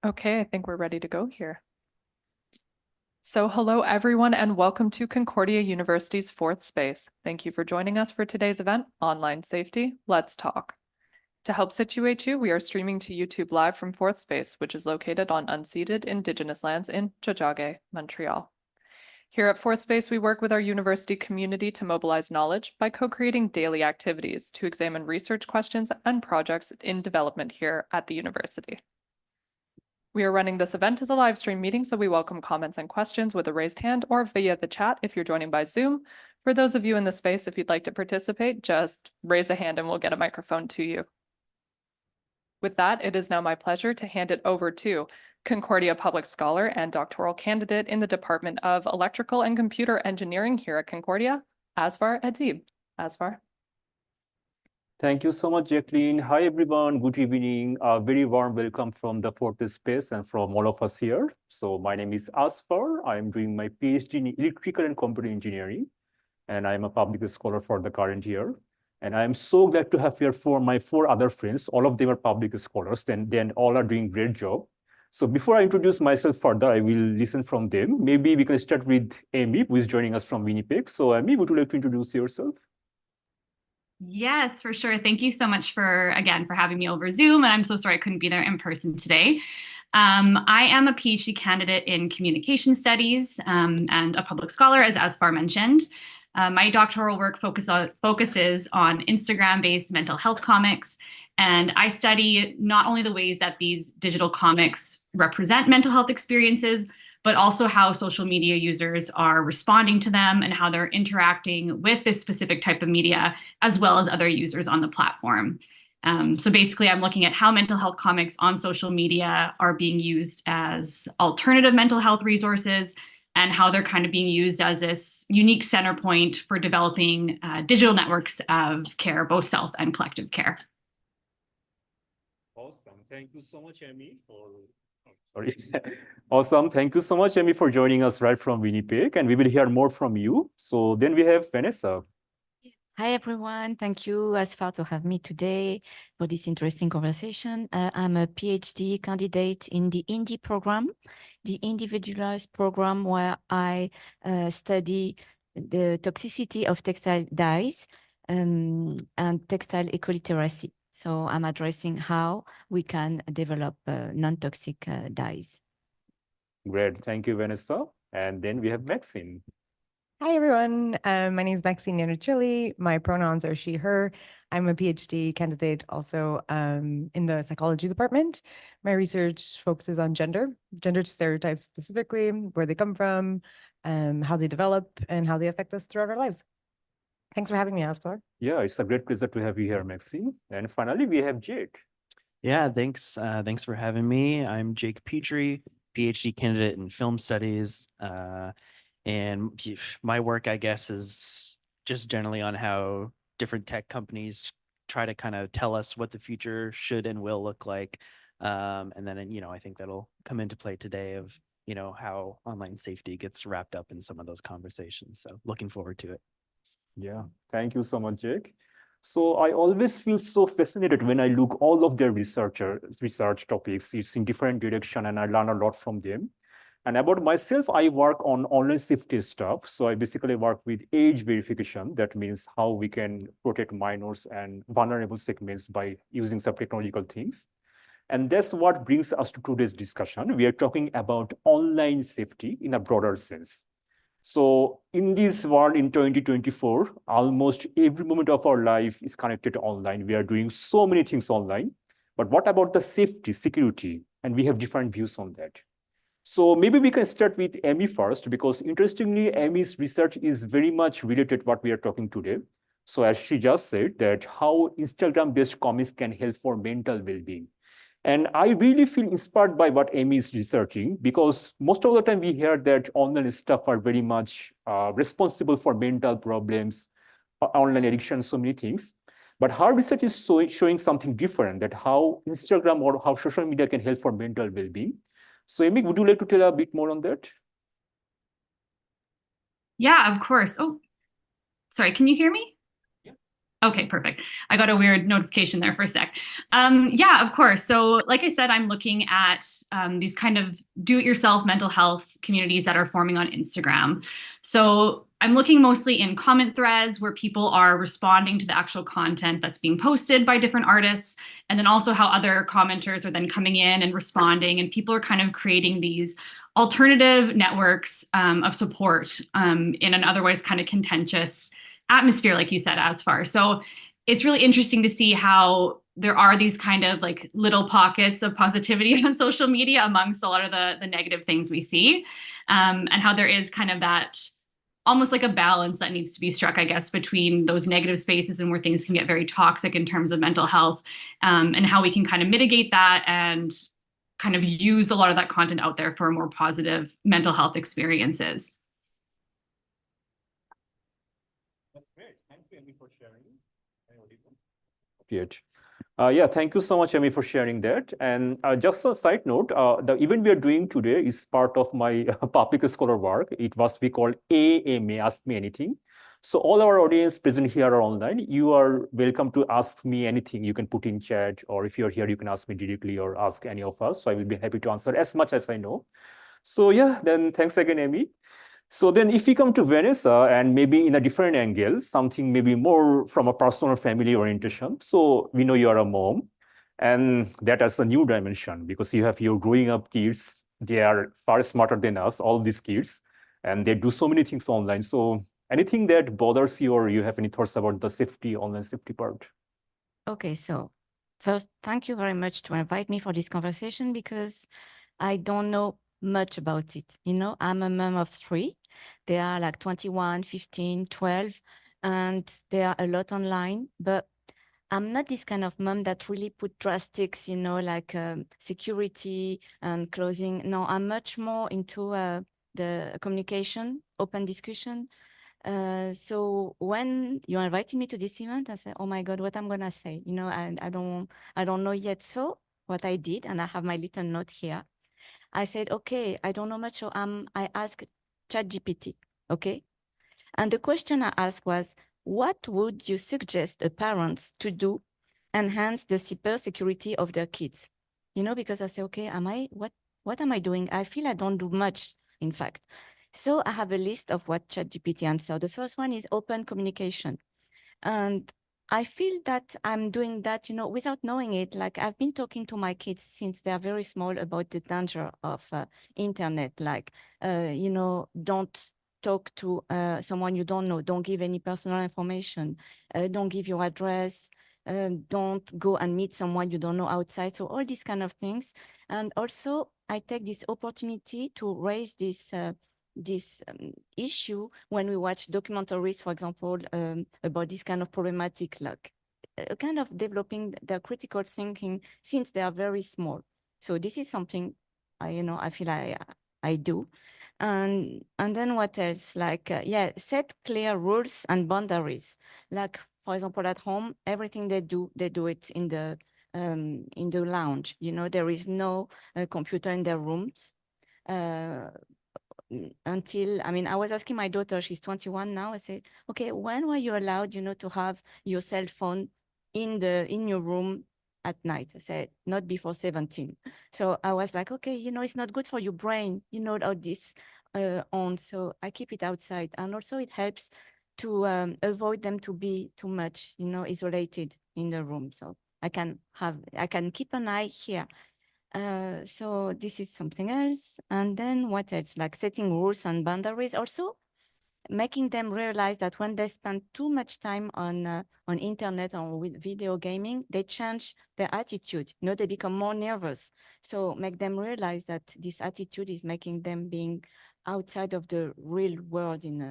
Okay, I think we're ready to go here. So hello everyone and welcome to Concordia University's fourth space. Thank you for joining us for today's event, Online Safety, Let's Talk. To help situate you, we are streaming to YouTube Live from fourth space, which is located on unceded Indigenous lands in Tiohtià:ke, Montreal. Here at fourth space, we work with our university community to mobilize knowledge by co-creating daily activities to examine research questions and projects in development here at the university. We are running this event as a live stream meeting, so we welcome comments and questions with a raised hand or via the chat if you're joining by Zoom. For those of you in the space, if you'd like to participate, just raise a hand and we'll get a microphone to you. With that, it is now my pleasure to hand it over to Concordia Public Scholar and doctoral candidate in the Department of Electrical and Computer Engineering here at Concordia, Azfar Adib. Azfar. Thank you so much, Jacqueline. Hi, everyone. Good evening. A very warm welcome from the fourth space and from all of us here. So my name is Azfar. I am doing my PhD in Electrical and Computer Engineering, and I am a public scholar for the current year. And I am so glad to have here my four other friends. All of them are public scholars, and then all are doing great job. So before I introduce myself further, I will listen from them. Maybe we can start with Amy, who is joining us from Winnipeg. So Amy, would you like to introduce yourself? Yes, for sure. Thank you so much for having me over Zoom. And I'm so sorry I couldn't be there in person today. I am a PhD candidate in communication studies and a public scholar, as Azfar mentioned. My doctoral work focuses on Instagram-based mental health comics. And I study not only the ways that these digital comics represent mental health experiences, but also how social media users are responding to them and how they're interacting with this specific type of media, as well as other users on the platform. So basically, I'm looking at how mental health comics on social media are being used as alternative mental health resources and how they're kind of being used as this unique center point for developing digital networks of care, both self and collective care. Awesome. Thank you so much, Amy, Sorry. Awesome. Thank you so much, Amy, for joining us right from Winnipeg, and we will hear more from you. So then we have Vanessa. Hi, everyone. Thank you, Azfar, to have me today for this interesting conversation. I'm a PhD candidate in the INDI program, the individualized program where I study the toxicity of textile dyes and textile ecoliteracy. So I'm addressing how we can develop non-toxic dyes. Great. Thank you, Vanessa. And then we have Maxine. Hi, everyone. My name is Maxine Iannuccilli. My pronouns are she, her. I'm a PhD candidate also in the psychology department. My research focuses on gender stereotypes specifically, where they come from, how they develop, and how they affect us throughout our lives. Thanks for having me, Azfar. Yeah, it's a great pleasure to have you here, Maxine. And finally, we have Jake. Yeah, thanks. Thanks for having me. I'm Jake Pitre, PhD candidate in film studies. And my work, I guess, is just generally on how different tech companies try to kind of tell us what the future should and will look like. And then, I think that'll come into play today of, how online safety gets wrapped up in some of those conversations. So looking forward to it. Yeah, thank you so much, Jake. So I always feel so fascinated when I look all of their research topics. It's in different direction, and I learn a lot from them. And about myself, I work on online safety stuff. So I basically work with age verification. That means how we can protect minors and vulnerable segments by using some technological things. And that's what brings us to today's discussion. We are talking about online safety in a broader sense. So in this world in 2024, almost every moment of our life is connected online. We are doing so many things online. But what about the safety, security? And we have different views on that. So maybe we can start with Amy first, because interestingly, Amy's research is very much related to what we are talking today. So as she just said, that how Instagram-based comics can help for mental well-being. And I really feel inspired by what Amy is researching, because most of the time we hear that online stuff are very much responsible for mental problems, online addiction, so many things. But her research is showing something different, that how Instagram or how social media can help for mental well-being. So Amy, would you like to tell a bit more on that? Yeah, of course. Oh, sorry, can you hear me? Yeah. Okay, perfect. I got a weird notification there for a sec. Yeah, of course. So like I said, I'm looking at these kind of do-it-yourself mental health communities that are forming on Instagram. So I'm looking mostly in comment threads where people are responding to the actual content that's being posted by different artists, and then also how other commenters are then coming in and responding, and people are kind of creating these alternative networks of support in an otherwise kind of contentious atmosphere, like you said, Asfar. So it's really interesting to see how there are these kind of like little pockets of positivity on social media amongst a lot of the negative things we see, and how there is kind of that almost like a balance that needs to be struck, I guess, between those negative spaces and where things can get very toxic in terms of mental health, and how we can kind of mitigate that and kind of use a lot of that content out there for more positive mental health experiences. That's great. Thank you, Amy, for sharing. Yeah, thank you so much, Amy, for sharing that. And just a side note, the event we are doing today is part of my public scholar work. It was we called AMA, Ask Me Anything. So all our audience present here are online. You are welcome to ask me anything. You can put in chat, or if you're here, you can ask me directly or ask any of us. So I will be happy to answer as much as I know. So yeah, then thanks again, Amy. So then if we come to Vanessa and maybe in a different angle, something maybe more from a personal family orientation. So we know you are a mom, and that has a new dimension because you have your growing up kids. They are far smarter than us, all these kids, and they do so many things online. So anything that bothers you or you have any thoughts about the safety, online safety part? Okay, so first, thank you very much to invite me for this conversation because I don't know much about it. You know, I'm a mom of 3. They are like 21, 15, 12, and they are a lot online. But I'm not this kind of mom that really put drastics, you know, like security and closing. No, I'm much more into the communication, open discussion. So when you invited me to this event, I said, "Oh my God, what I'm gonna say?" You know, and I don't know yet. So what I did, and I have my little note here. I said, okay, I don't know much, so I asked ChatGPT, okay? And the question I asked was, what would you suggest a parents to do enhance the cybersecurity of their kids? You know, because I say, okay, what am I doing? I feel I don't do much, in fact. So I have a list of what ChatGPT answered. The first one is open communication. And I feel that I'm doing that, you know, without knowing it. Like I've been talking to my kids since they're very small about the danger of internet. Like, you know, don't talk to someone you don't know. Don't give any personal information. Don't give your address. Don't go and meet someone you don't know outside. So all these kind of things. And also, I take this opportunity to raise this issue when we watch documentaries, for example, about this kind of problematic, like kind of developing their critical thinking since they are very small. So this is something I feel I do. And then what else? Like, yeah, set clear rules and boundaries. Like, for example, at home, everything they do it in the lounge. You know, there is no computer in their rooms. Until, I mean, I was asking my daughter, she's 21 now. I said, okay, when were you allowed, you know, to have your cell phone in your room at night? I said, not before 17. So I was like, okay, you know, it's not good for your brain, you know, all this on. So I keep it outside. And also it helps to avoid them to be too much, you know, isolated in the room. So I can keep an eye here. So this is something else. And then what else? Like setting rules and boundaries. Also making them realize that when they spend too much time on internet or with video gaming, they change their attitude. You know, they become more nervous. So make them realize that this attitude is making them being outside of the real world in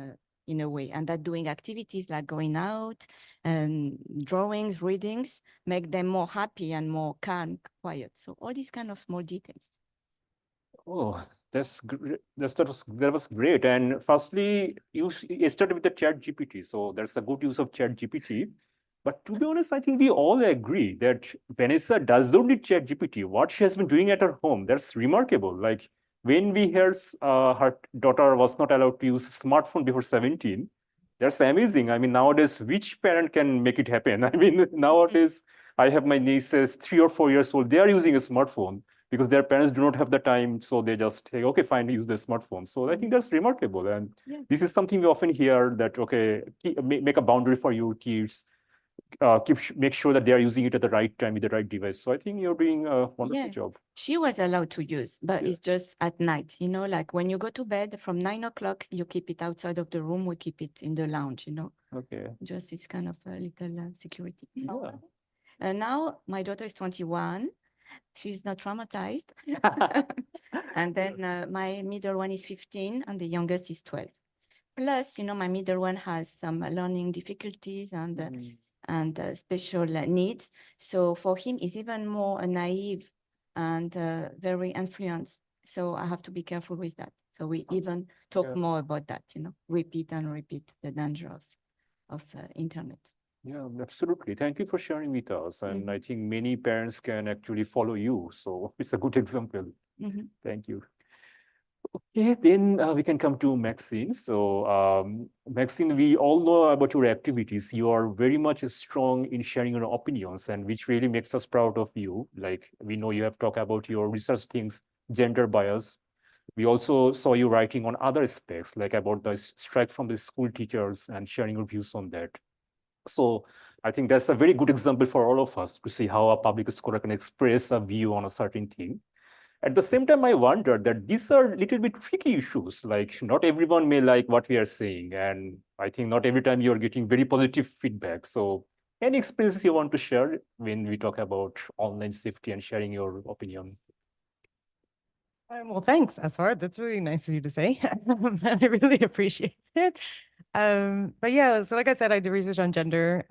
a way, and that doing activities like going out, drawings, readings, make them more happy and more calm, quiet. So all these kind of small details. Oh, that was great. And firstly, you started with the ChatGPT. So there's a good use of ChatGPT. But to be honest, I think we all agree that Vanessa does not need ChatGPT. What she has been doing at her home, that's remarkable. Like when we hear her daughter was not allowed to use a smartphone before 17, That's amazing. I mean, nowadays, which parent can make it happen? I mean, nowadays, I have my nieces, 3 or 4 years old. They are using a smartphone because their parents do not have the time. So they just say, okay, fine, use the smartphone. So I think that's remarkable. And Yeah. this is something we often hear that, okay, make a boundary for your kids. Make sure that they are using it at the right time with the right device. So I think you're doing a wonderful Yeah. job. She was allowed to use, but Yeah. it's just at night, you know, like when you go to bed from 9 o'clock, you keep it outside of the room, we keep it in the lounge, you know, Okay. just it's kind of a little security. Yeah. And now my daughter is 21. She's not traumatized. And then my middle one is 15 and the youngest is 12. Plus, you know, my middle one has some learning difficulties and special needs. So for him, it's even more naive and very influenced. So I have to be careful with that. So we even talk more about that, you know, repeat and repeat the danger of internet. Yeah, absolutely. Thank you for sharing with us. And I think many parents can actually follow you. So it's a good example. Thank you. Okay, then we can come to Maxine. So Maxine, we all know about your activities. You are very much strong in sharing your opinions, and which really makes us proud of you. Like we know you have talked about your research things, gender bias. We also saw you writing on other aspects, like about the strike from the school teachers and sharing your views on that. So I think that's a very good example for all of us to see how a public scholar can express a view on a certain thing. At the same time, I wonder that these are a little bit tricky issues. Like not everyone may like what we are saying. And I think not every time you're getting very positive feedback. So any experiences you want to share when we talk about online safety and sharing your opinion? Well, thanks, Azfar. That's really nice of you to say. I really appreciate it. But yeah, so like I said, I do research on gender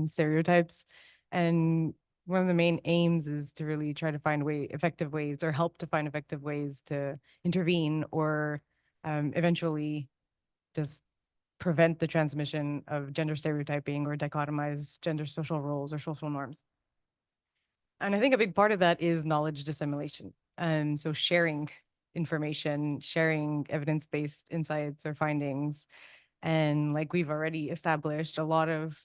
stereotypes, and one of the main aims is to really try to find effective ways or help to find effective ways to intervene or eventually just prevent the transmission of gender stereotyping or dichotomized gender social roles or social norms. And I think a big part of that is knowledge dissemination. So sharing information, sharing evidence-based insights or findings. And like we've already established, a lot of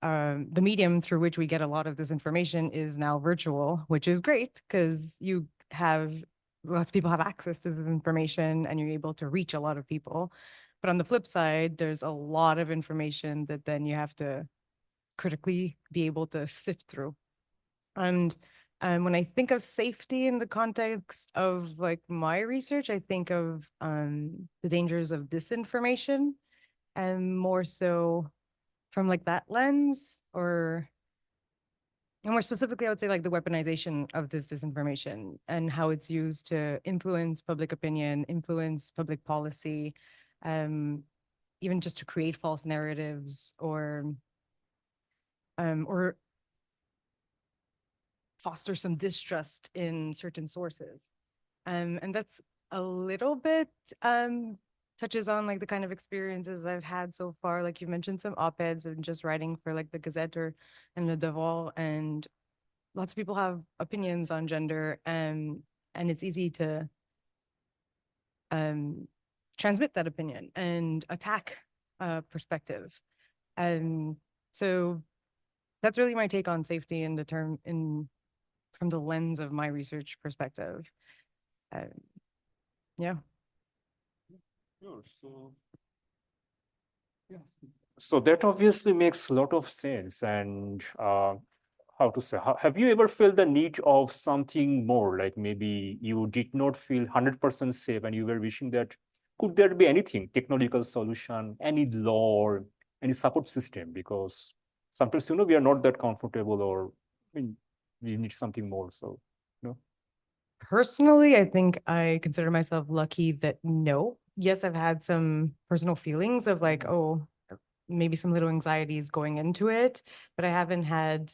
the medium through which we get a lot of this information is now virtual, which is great because you have lots of people have access to this information and you're able to reach a lot of people. But on the flip side, there's a lot of information that then you have to critically be able to sift through. And when I think of safety in the context of like my research, I think of the dangers of disinformation and more so from like that lens, or and more specifically, I would say like the weaponization of this disinformation and how it's used to influence public opinion, influence public policy, even just to create false narratives or foster some distrust in certain sources. And that's a little bit touches on like the kind of experiences I've had so far. Like you mentioned some op-eds and just writing for like the Gazette and Le Devoir, and lots of people have opinions on gender, and it's easy to transmit that opinion and attack perspective. And so that's really my take on safety in the term from the lens of my research perspective. Yeah. Sure. So that obviously makes a lot of sense. And how to say, have you ever felt the need of something more? Like maybe you did not feel 100% safe and you were wishing that could there be anything, technological solution, any law, or any support system? Because sometimes, we are not that comfortable, or I mean, we need something more. So, Personally, I think I consider myself lucky that no. Yes, I've had some personal feelings of like, oh, maybe some little anxieties going into it, but I haven't had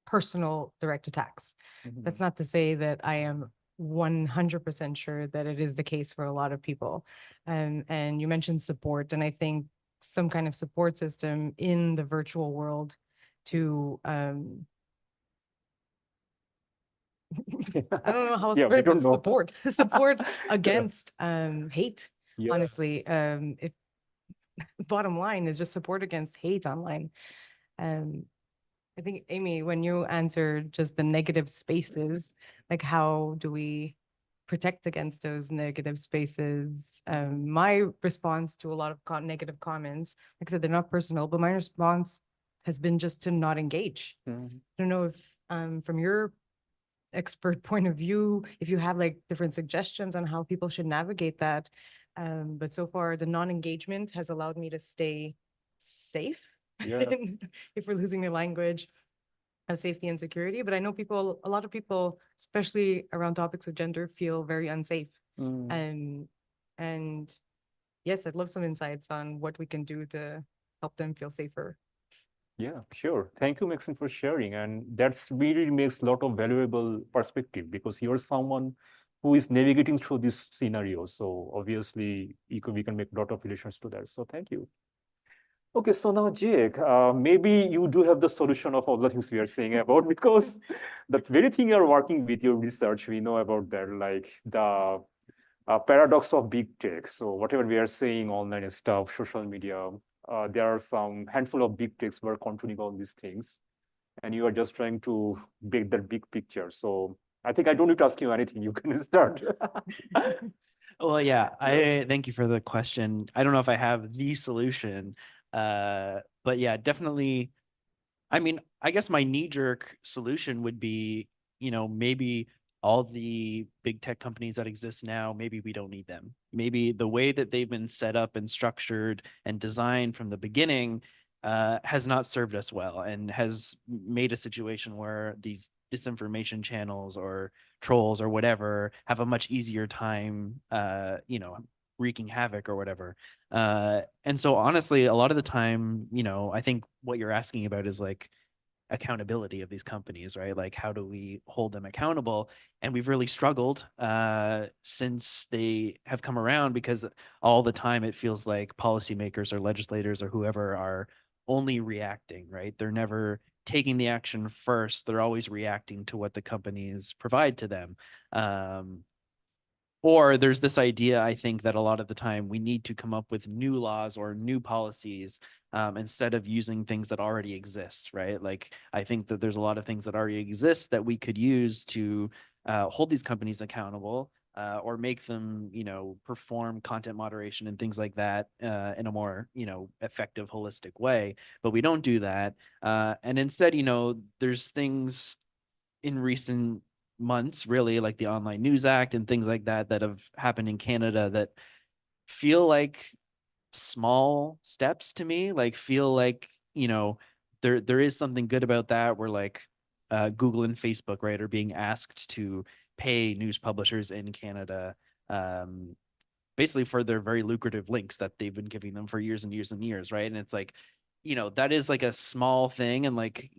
personal direct attacks. That's not to say that I am 100% sure that it is the case for a lot of people. And you mentioned support, and I think some kind of support system in the virtual world to I don't know how else to put it, but support against hate Yeah. honestly. If bottom line is just support against hate online. I think, Amy, when you answered just the negative spaces, like how do we protect against those negative spaces? My response to a lot of negative comments, like I said, they're not personal, but my response has been just to not engage. Mhm. I don't know if from your expert point of view, if you have like different suggestions on how people should navigate that. But so far, the non-engagement has allowed me to stay safe. Yeah. If we're losing the language of safety and security. But I know people, a lot of people, especially around topics of gender, feel very unsafe. Mm. And yes, I'd love some insights on what we can do to help them feel safer. Yeah, sure. Thank you, Maxine, for sharing. And that's really makes a lot of valuable perspective because you're someone who is navigating through this scenario. So obviously, we can make a lot of relations to that. So thank you. Okay, so now, Jake, maybe you do have the solution of all the things we are saying about because the very thing you're working with your research, we know about that, like the paradox of big tech. So whatever we are saying online and stuff, social media, there are some handful of big techs who are controlling all these things, and you are just trying to make that big picture. So I think I don't need to ask you anything. You can start. Well, yeah, I thank you for the question. I don't know if I have the solution, but yeah, definitely. I mean, I guess my knee-jerk solution would be, maybe all the big tech companies that exist now, maybe we don't need them. Maybe the way that they've been set up and structured and designed from the beginning has not served us well and has made a situation where these disinformation channels or trolls or whatever have a much easier time, wreaking havoc or whatever. And so honestly, a lot of the time, I think what you're asking about is like accountability of these companies, right? Like how do we hold them accountable? And we've really struggled since they have come around because all the time it feels like policymakers or legislators or whoever are only reacting, right? They're never taking the action first. They're always reacting to what the companies provide to them. Or there's this idea, I think, that a lot of the time we need to come up with new laws or new policies instead of using things that already exist, right? Like, I think that there's a lot of things that already exist that we could use to hold these companies accountable or make them, perform content moderation and things like that in a more, effective, holistic way. But we don't do that. And instead, there's things in recent months, really, like the Online News Act and things like that that have happened in Canada that feel like small steps to me, like feel like, there is something good about that where like Google and Facebook, right, are being asked to pay news publishers in Canada basically for their very lucrative links that they've been giving them for years and years and years, right? And it's like, that is like a small thing. And like,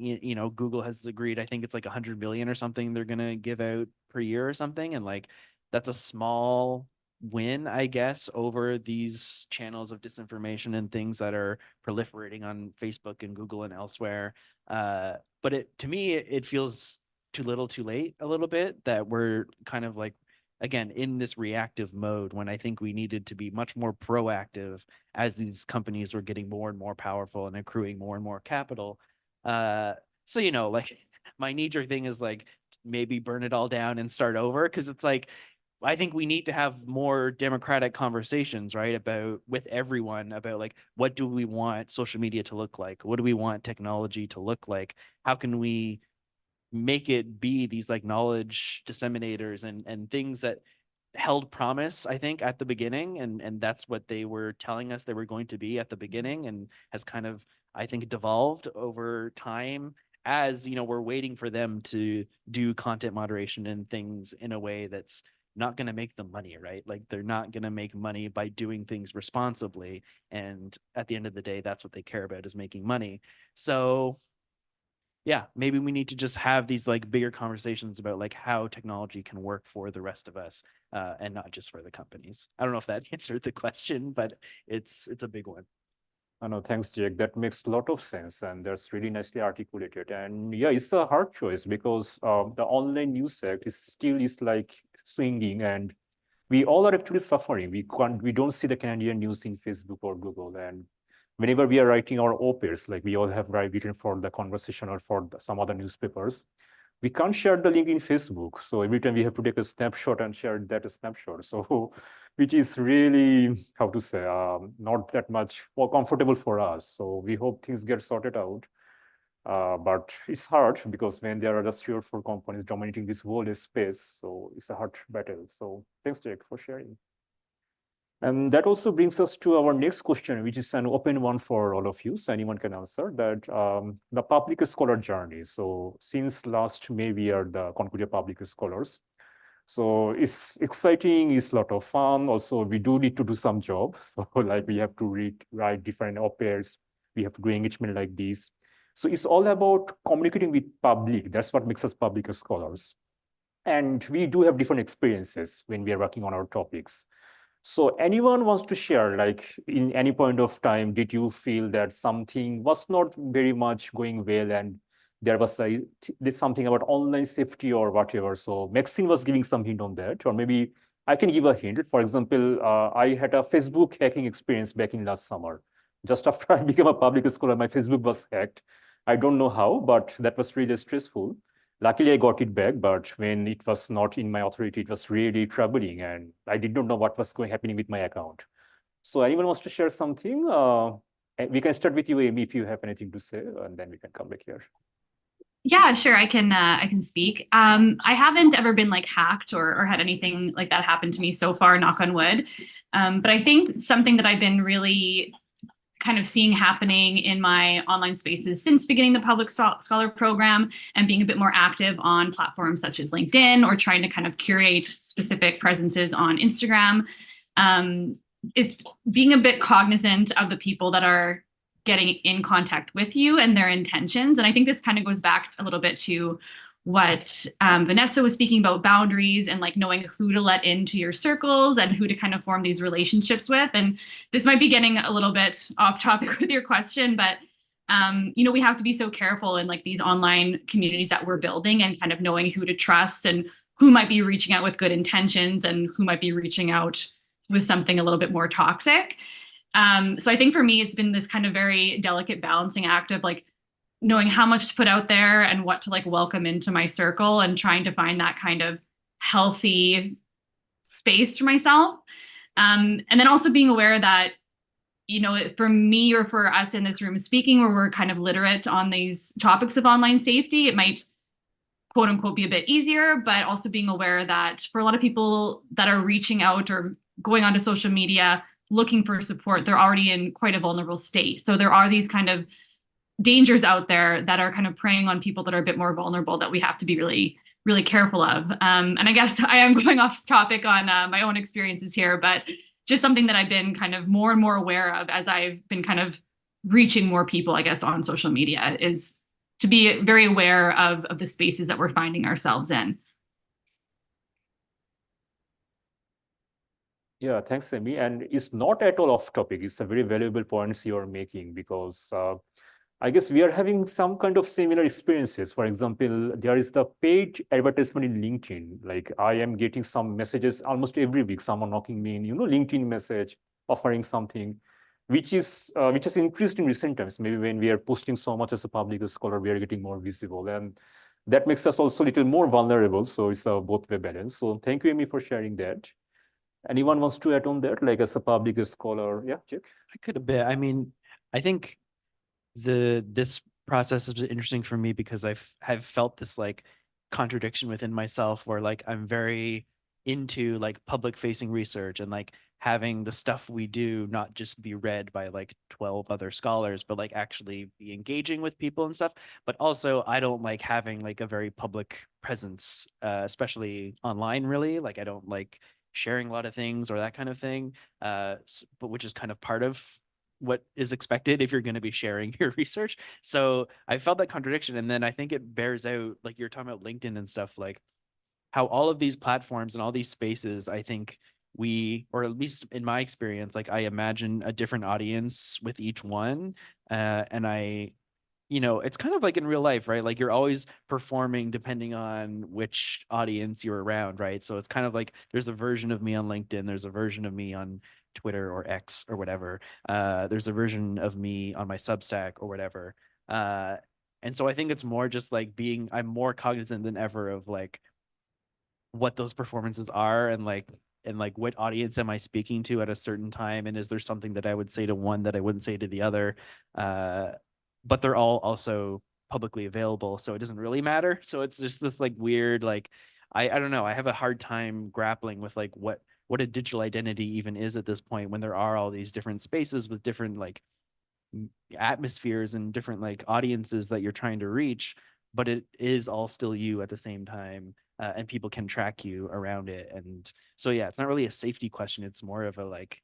Google has agreed, I think it's like 100 million or something they're going to give out per year or something. And like, that's a small win, I guess, over these channels of disinformation and things that are proliferating on Facebook and Google and elsewhere. But to me, it feels too little too late a little bit that we're kind of like, again, in this reactive mode when I think we needed to be much more proactive as these companies were getting more and more powerful and accruing more and more capital. So, like my knee-jerk thing is like maybe burn it all down and start over, because it's like I think we need to have more democratic conversations, right, about with everyone about like what do we want social media to look like? What do we want technology to look like? How can we make it be these like knowledge disseminators and things that held promise, I think, at the beginning, and that's what they were telling us they were going to be at the beginning, and has kind of, I think, devolved over time as we're waiting for them to do content moderation and things in a way that's not going to make them money, right? Like they're not going to make money by doing things responsibly, and at the end of the day, that's what they care about, is making money. So yeah, maybe we need to just have these like bigger conversations about like how technology can work for the rest of us and not just for the companies. I don't know if that answered the question, but it's a big one. I know, thanks, Jake. That makes a lot of sense, and that's really nicely articulated. And yeah, it's a hard choice because the online news act is still like swinging, and we all are actually suffering. We don't see the Canadian news in Facebook or Google. And whenever we are writing our op-eds, like we all have written for the Conversation or for some other newspapers, we can't share the link in Facebook. So every time we have to take a snapshot and share that snapshot. So, which is really, how to say, not that much more comfortable for us. So we hope things get sorted out. But it's hard because when there are just 3 or 4 companies dominating this world space, so it's a hard battle. So thanks, Jake, for sharing. And that also brings us to our next question, which is an open one for all of you, so anyone can answer that. The public scholar journey. So since last May, we are the Concordia Public Scholars. So it's exciting, it's a lot of fun. Also, we do need to do some job. So like we have to write different op-eds, we have to do engagement like this. So it's all about communicating with public. That's what makes us public scholars. And we do have different experiences when we are working on our topics. So anyone wants to share, like in any point of time, did you feel that something was not very much going well and there was something about online safety or whatever? So Maxine was giving some hint on that, or maybe I can give a hint. For example, I had a Facebook hacking experience back in last summer. Just after I became a public scholar, my Facebook was hacked. I don't know how, but that was really stressful. Luckily, I got it back, but when it was not in my authority, it was really troubling, and I did not know what was happening with my account. So anyone wants to share something? We can start with you, Amy, if you have anything to say, and then we can come back here. Yeah, sure. I can speak. I haven't ever been like hacked or had anything like that happen to me so far, knock on wood. But I think something that I've been really kind of seeing happening in my online spaces since beginning the Public Scholar program and being a bit more active on platforms such as LinkedIn or trying to kind of curate specific presences on Instagram, is being a bit cognizant of the people that are getting in contact with you and their intentions. And I think this kind of goes back a little bit to what Vanessa was speaking about, boundaries and like knowing who to let into your circles and who to kind of form these relationships with. And this might be getting a little bit off topic with your question, but we have to be so careful in like these online communities that we're building and kind of knowing who to trust and who might be reaching out with good intentions and who might be reaching out with something a little bit more toxic. So I think for me, it's been this kind of very delicate balancing act of like knowing how much to put out there and what to like welcome into my circle and trying to find that kind of healthy space for myself. And then also being aware that, for me or for us in this room speaking, where we're kind of literate on these topics of online safety, it might quote unquote be a bit easier, but also being aware that for a lot of people that are reaching out or going onto social media, looking for support, they're already in quite a vulnerable state. So there are these kind of dangers out there that are kind of preying on people that are a bit more vulnerable that we have to be really, really careful of. And I guess I am going off topic on my own experiences here, but just something that I've been kind of more and more aware of as I've been kind of reaching more people, I guess, on social media is to be very aware of the spaces that we're finding ourselves in. Yeah, thanks, Amy. And it's not at all off topic. It's a very valuable points you're making because I guess we are having some kind of similar experiences. For example, there is the paid advertisement in LinkedIn. Like I am getting some messages almost every week, someone knocking me in, LinkedIn message, offering something, which has increased in recent times. Maybe when we are posting so much as a public scholar, we are getting more visible. And that makes us also a little more vulnerable. So it's a both way balance. So thank you, Amy, for sharing that. Anyone wants to add on that, like as a public scholar? Yeah, Jake? I could a bit. I mean, I think this process is interesting for me because have felt this like contradiction within myself where like I'm very into like public facing research and like having the stuff we do not just be read by like 12 other scholars, but like actually be engaging with people and stuff. But also I don't like having like a very public presence, especially online really. Like I don't like sharing a lot of things or that kind of thing, but which is kind of part of what is expected if you're going to be sharing your research. So I felt that contradiction. And then I think it bears out, like you're talking about LinkedIn and stuff, like how all of these platforms and all these spaces, I think or at least in my experience, like I imagine a different audience with each one. And I it's kind of like in real life, right? Like you're always performing depending on which audience you're around, right? So it's kind of like there's a version of me on LinkedIn, there's a version of me on Twitter or X or whatever. There's a version of me on my Substack or whatever. And so I think it's more just like I'm more cognizant than ever of like what those performances are and like what audience am I speaking to at a certain time, and is there something that I would say to one that I wouldn't say to the other. But they're all also publicly available, so it doesn't really matter. So it's just this like weird, like I don't know, I have a hard time grappling with like what a digital identity even is at this point, when there are all these different spaces with different like atmospheres and different like audiences that you're trying to reach, but it is all still you at the same time. And people can track you around it. And so yeah, it's not really a safety question, it's more of a like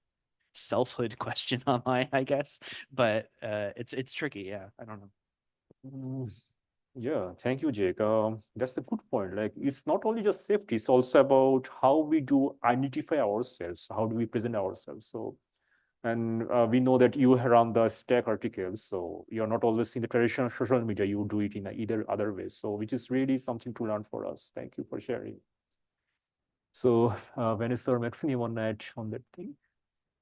selfhood question online, I guess. But it's tricky. Yeah, I don't know. Mm, Yeah, thank you, Jake. That's a good point. Like, it's not only just safety, it's also about how we do identify ourselves. How do we present ourselves? So, and we know that you run the stack articles, so you're not always in the traditional social media. You do it in either other way. So, which is really something to learn for us. Thank you for sharing. So, Vanessa or Maxine, you want to add on that thing?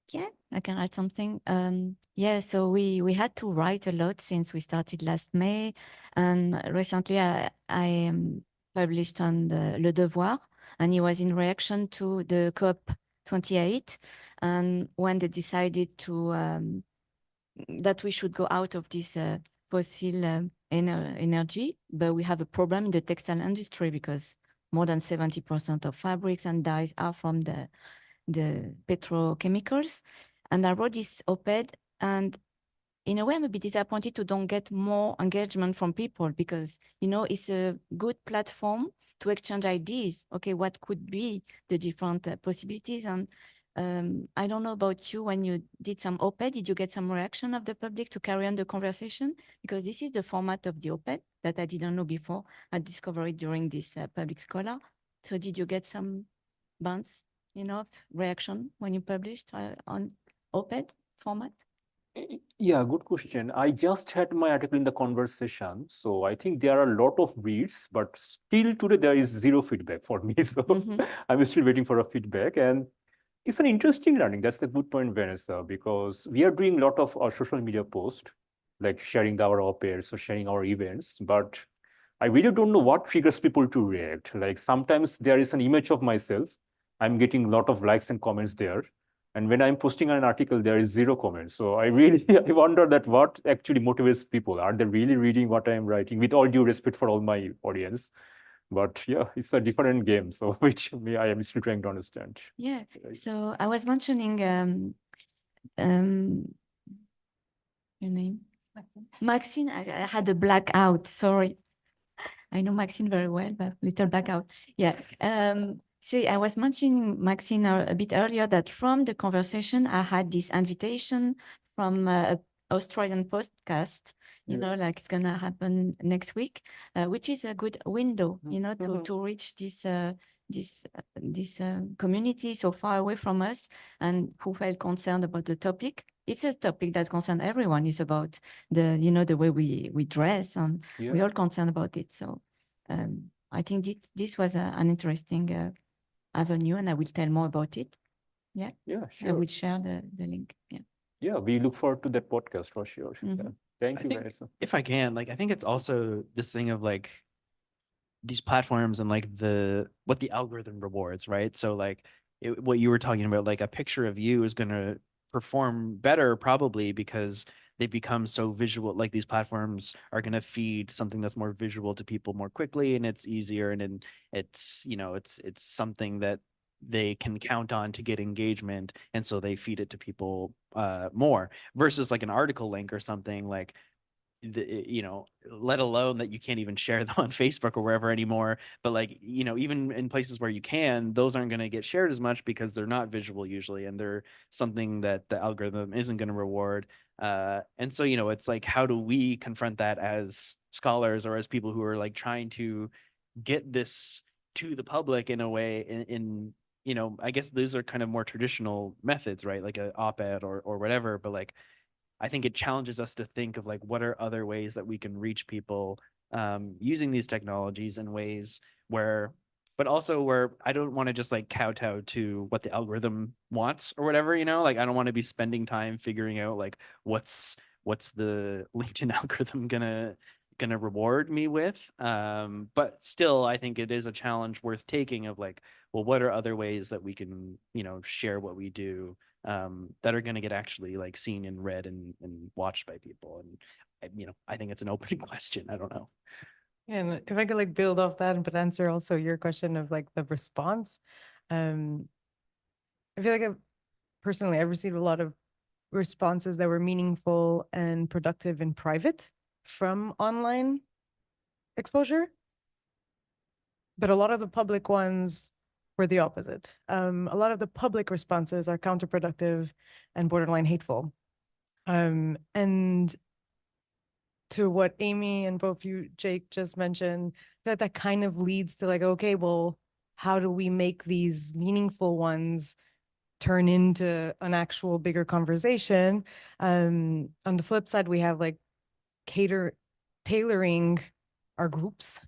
Yeah, I can add something. Yeah, so we had to write a lot since we started last May, and recently I published on Le Devoir, and it was in reaction to the COP 28, and when they decided to that we should go out of this fossil energy, but we have a problem in the textile industry because more than 70% of fabrics and dyes are from the petrochemicals. And I wrote this op-ed, and in a way, I'm a bit disappointed to don't get more engagement from people because, it's a good platform to exchange ideas. Okay, what could be the different possibilities? And I don't know about you, when you did some op-ed, did you get some reaction of the public to carry on the conversation? Because this is the format of the op-ed that I didn't know before. I discovered it during this Public Scholar. So did you get some bounce, reaction when you published on op-ed format? Yeah, good question. I just had my article in the conversation. So I think there are a lot of reads, but still today there is zero feedback for me. So I'm still waiting for a feedback. And it's an interesting learning. That's the good point, Vanessa, because we are doing a lot of our social media posts, like sharing our op-eds or sharing our events. But I really don't know what triggers people to react. Like sometimes there is an image of myself. I'm getting a lot of likes and comments there. And when I'm posting an article, there is zero comments. So I really I wonder that what actually motivates people. Are they really reading what I'm writing? With all due respect for all my audience. But yeah, it's a different game. So which I am still trying to understand. Yeah. So I was mentioning your name? Maxine. I had a blackout. Sorry. I know Maxine very well, but little blackout. Yeah. See, I was mentioning Maxine a bit earlier that from the conversation, I had this invitation from a Australian podcast, like it's gonna happen next week, which is a good window, to reach this community so far away from us and who felt concerned about the topic. It's a topic that concerns everyone. It's about the way we dress, and we all concerned about it. So I think this was an interesting avenue, and I will tell more about it. Yeah. Yeah, sure. I will share the link. Yeah. Yeah, we look forward to that podcast for sure. Yeah. Thank you, Vanessa. If I can, like, I think it's also this thing of like these platforms and like what the algorithm rewards, right? So like what you were talking about, like a picture of you is going to perform better probably because they've become so visual. Like these platforms are going to feed something that's more visual to people more quickly, and it's easier, and it's it's something that they can count on to get engagement, and so they feed it to people more, versus like an article link or something like let alone that you can't even share them on Facebook or wherever anymore. But like, even in places where you can, those aren't going to get shared as much because they're not visual usually, and they're something that the algorithm isn't going to reward. And so, it's like, how do we confront that as scholars or as people who are like trying to get this to the public in a way in I guess those are kind of more traditional methods, right? Like a op-ed or whatever, but like, I think it challenges us to think of like, what are other ways that we can reach people using these technologies in ways where, but also where I don't want to just like kowtow to what the algorithm wants or whatever, you know, like I don't want to be spending time figuring out like what's the LinkedIn algorithm gonna reward me with. But still, I think it is a challenge worth taking of like, well, what are other ways that we can, you know, share what we do that are going to get actually like seen and read and watched by people. And you know, I think it's an open question. I don't know. And if I could like build off that but answer also your question of like the response, I feel like personally I've received a lot of responses that were meaningful and productive in private from online exposure. But a lot of the public ones were the opposite. A lot of the public responses are counterproductive and borderline hateful. And to what Amy and both you, Jake, just mentioned, that kind of leads to like, okay, well, how do we make these meaningful ones turn into an actual bigger conversation? On the flip side, we have like tailoring our groups.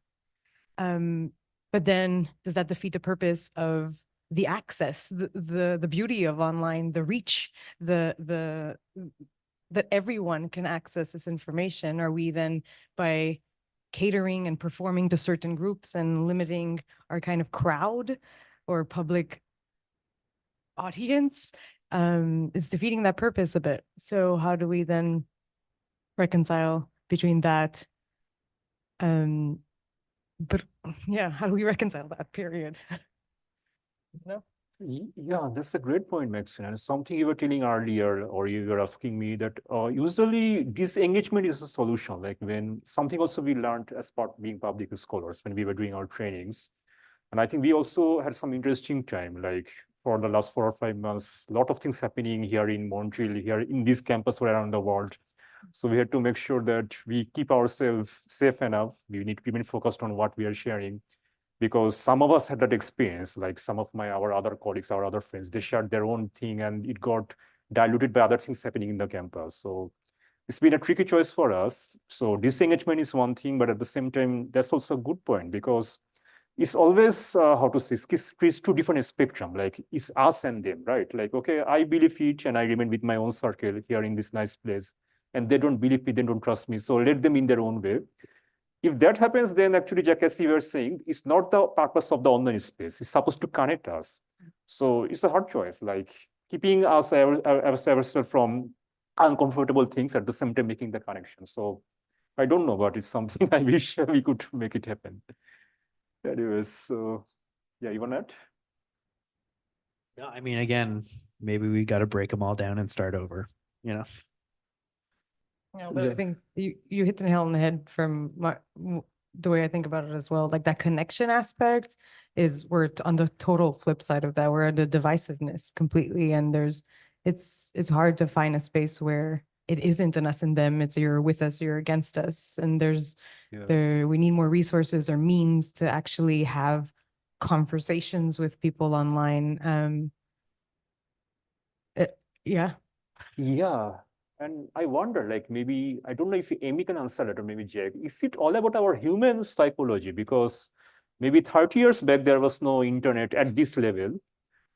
But then does that defeat the purpose of the access, the beauty of online, the reach, that everyone can access this information? Are we then, by catering and performing to certain groups and limiting our kind of crowd or public audience, it's defeating that purpose a bit? So how do we then reconcile between that? But yeah, how do we reconcile that period? No? Yeah, that's a great point, Maxine. And something you were telling earlier, or you were asking me that usually disengagement is a solution. Like when something also we learned as part of being public scholars when we were doing our trainings. And I think we also had some interesting time, like for the last 4 or 5 months, a lot of things happening here in Montreal, here in this campus or around the world. So we had to make sure that we keep ourselves safe enough. We need to remain focused on what we are sharing, because some of us had that experience, like some of our other colleagues, our other friends, they shared their own thing and it got diluted by other things happening in the campus. So it's been a tricky choice for us. So disengagement is one thing, but at the same time, that's also a good point, because it's always, how to say, it's two different spectrum, like it's us and them, right? Like, okay, I believe it and I remain with my own circle here in this nice place, and they don't believe me, they don't trust me. So let them in their own way. If that happens, then actually, Jack, as you were saying, it's not the purpose of the online space. It's supposed to connect us. So it's a hard choice, like keeping ourselves from uncomfortable things at the same time making the connection. So I don't know, but it's something I wish we could make it happen. Anyways, so yeah, you want that? No, I mean, again, maybe we got to break them all down and start over, you know? Yeah, but I think you hit the nail on the head from the way I think about it as well. Like that connection aspect is we're on the total flip side of that. We're at the divisiveness completely, and it's hard to find a space where it isn't an us and them. It's you're with us, you're against us, and we need more resources or means to actually have conversations with people online. Yeah. And I wonder, like, maybe, I don't know if Amy can answer that, or maybe Jack, is it all about our human psychology? Because maybe 30 years back, there was no internet at this level.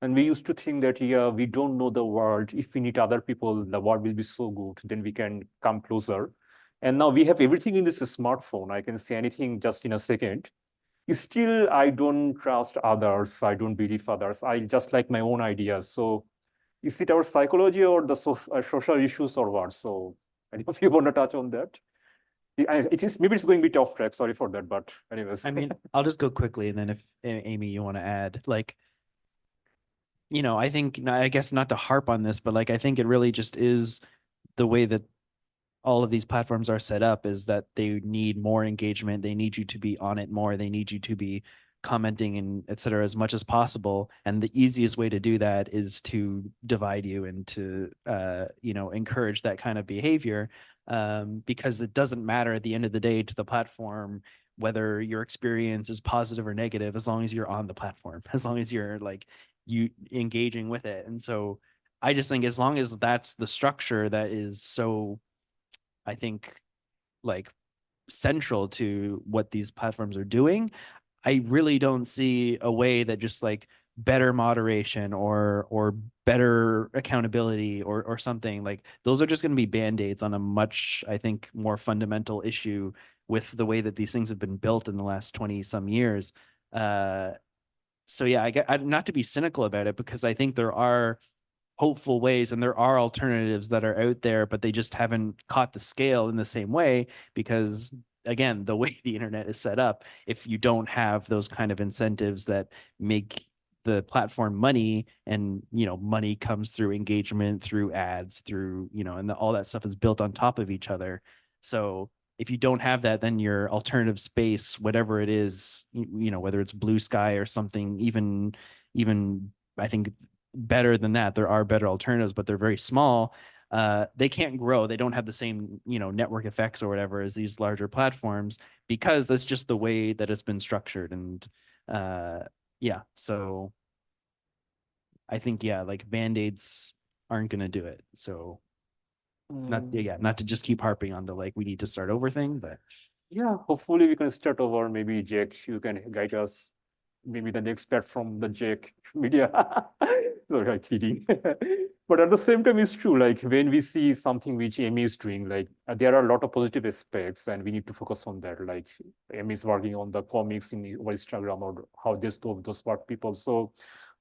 And we used to think that, yeah, we don't know the world. If we meet other people, the world will be so good, then we can come closer. And now we have everything in this smartphone. I can say anything just in a second. Still, I don't trust others. I don't believe others. I just like my own ideas. So is it our psychology or the social issues or what? So I don't know if you want to touch on that. Maybe it's going a bit off track. Sorry for that, but anyways. I mean, I'll just go quickly, and then if Amy, you want to add, like, you know, I think, I guess not to harp on this, but like, I think it really just is the way that all of these platforms are set up, is that they need more engagement. They need you to be on it more. They need you to be commenting and et cetera as much as possible. And the easiest way to do that is to divide you and to, you know, encourage that kind of behavior, because it doesn't matter at the end of the day to the platform whether your experience is positive or negative, as long as you're on the platform, as long as you're like you engaging with it. And so I just think as long as that's the structure that is so, I think, like central to what these platforms are doing, I really don't see a way that just like better moderation or better accountability or something like those are just going to be band-aids on a much, I think, more fundamental issue with the way that these things have been built in the last 20 some years. So yeah, I not to be cynical about it, because I think there are hopeful ways and there are alternatives that are out there, but they just haven't caught the scale in the same way because, again, the way the internet is set up, if you don't have those kind of incentives that make the platform money, and money comes through engagement, through ads, through and all that stuff is built on top of each other. So if you don't have that, then your alternative space, whatever it is, whether it's Blue Sky or something, even I think better than that, there are better alternatives, but they're very small. They can't grow. They don't have the same, network effects or whatever as these larger platforms, because that's just the way that it's been structured. And yeah, so I think, yeah, like band-aids aren't going to do it. So not to just keep harping on the, like, we need to start over thing, but yeah, hopefully we can start over. Maybe Jake, you can guide us. Maybe the next platform, the Jake media. Sorry, I'm kidding. But at the same time, it's true. Like when we see something which Amy is doing, like there are a lot of positive aspects, and we need to focus on that. Like Amy is working on the comics in Instagram, or how those smart people. So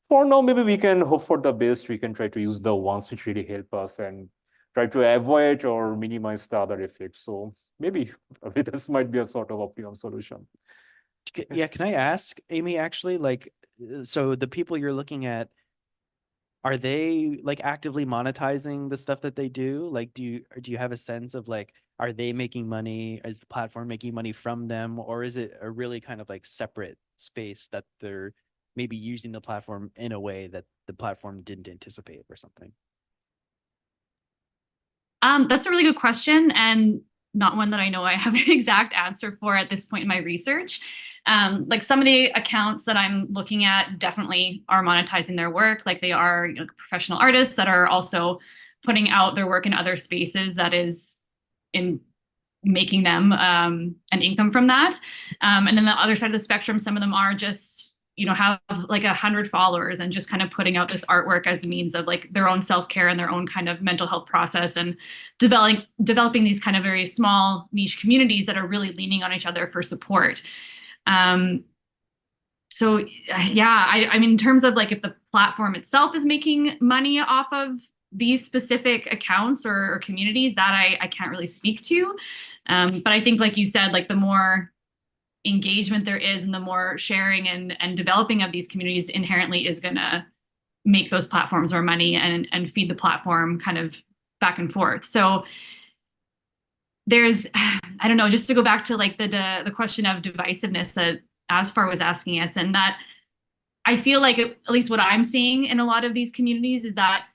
for now, maybe we can hope for the best. We can try to use the ones which really help us and try to avoid or minimize the other effects. So maybe this might be a sort of optimum solution. yeah, can I ask, Amy, actually, like, so the people you're looking at, are they like actively monetizing the stuff that they do? Like, do you have a sense of like, are they making money? Is the platform making money from them? Or is it a really kind of like separate space that they're maybe using the platform in a way that the platform didn't anticipate or something? That's a really good question, and not one that I know I have an exact answer for at this point in my research. Like some of the accounts that I'm looking at definitely are monetizing their work. Like they are professional artists that are also putting out their work in other spaces that is in making them an income from that. And then the other side of the spectrum, some of them are just have like 100 followers and just kind of putting out this artwork as a means of like their own self-care and their own kind of mental health process, and developing these kind of very small niche communities that are really leaning on each other for support. So yeah, I mean, in terms of like if the platform itself is making money off of these specific accounts or communities, that I can't really speak to. But I think, like you said, like the more engagement there is and the more sharing and developing of these communities inherently is going to make those platforms more money and feed the platform kind of back and forth. So there's, I don't know, just to go back to like the question of divisiveness that Azfar was asking us, and that I feel like at least what I'm seeing in a lot of these communities is that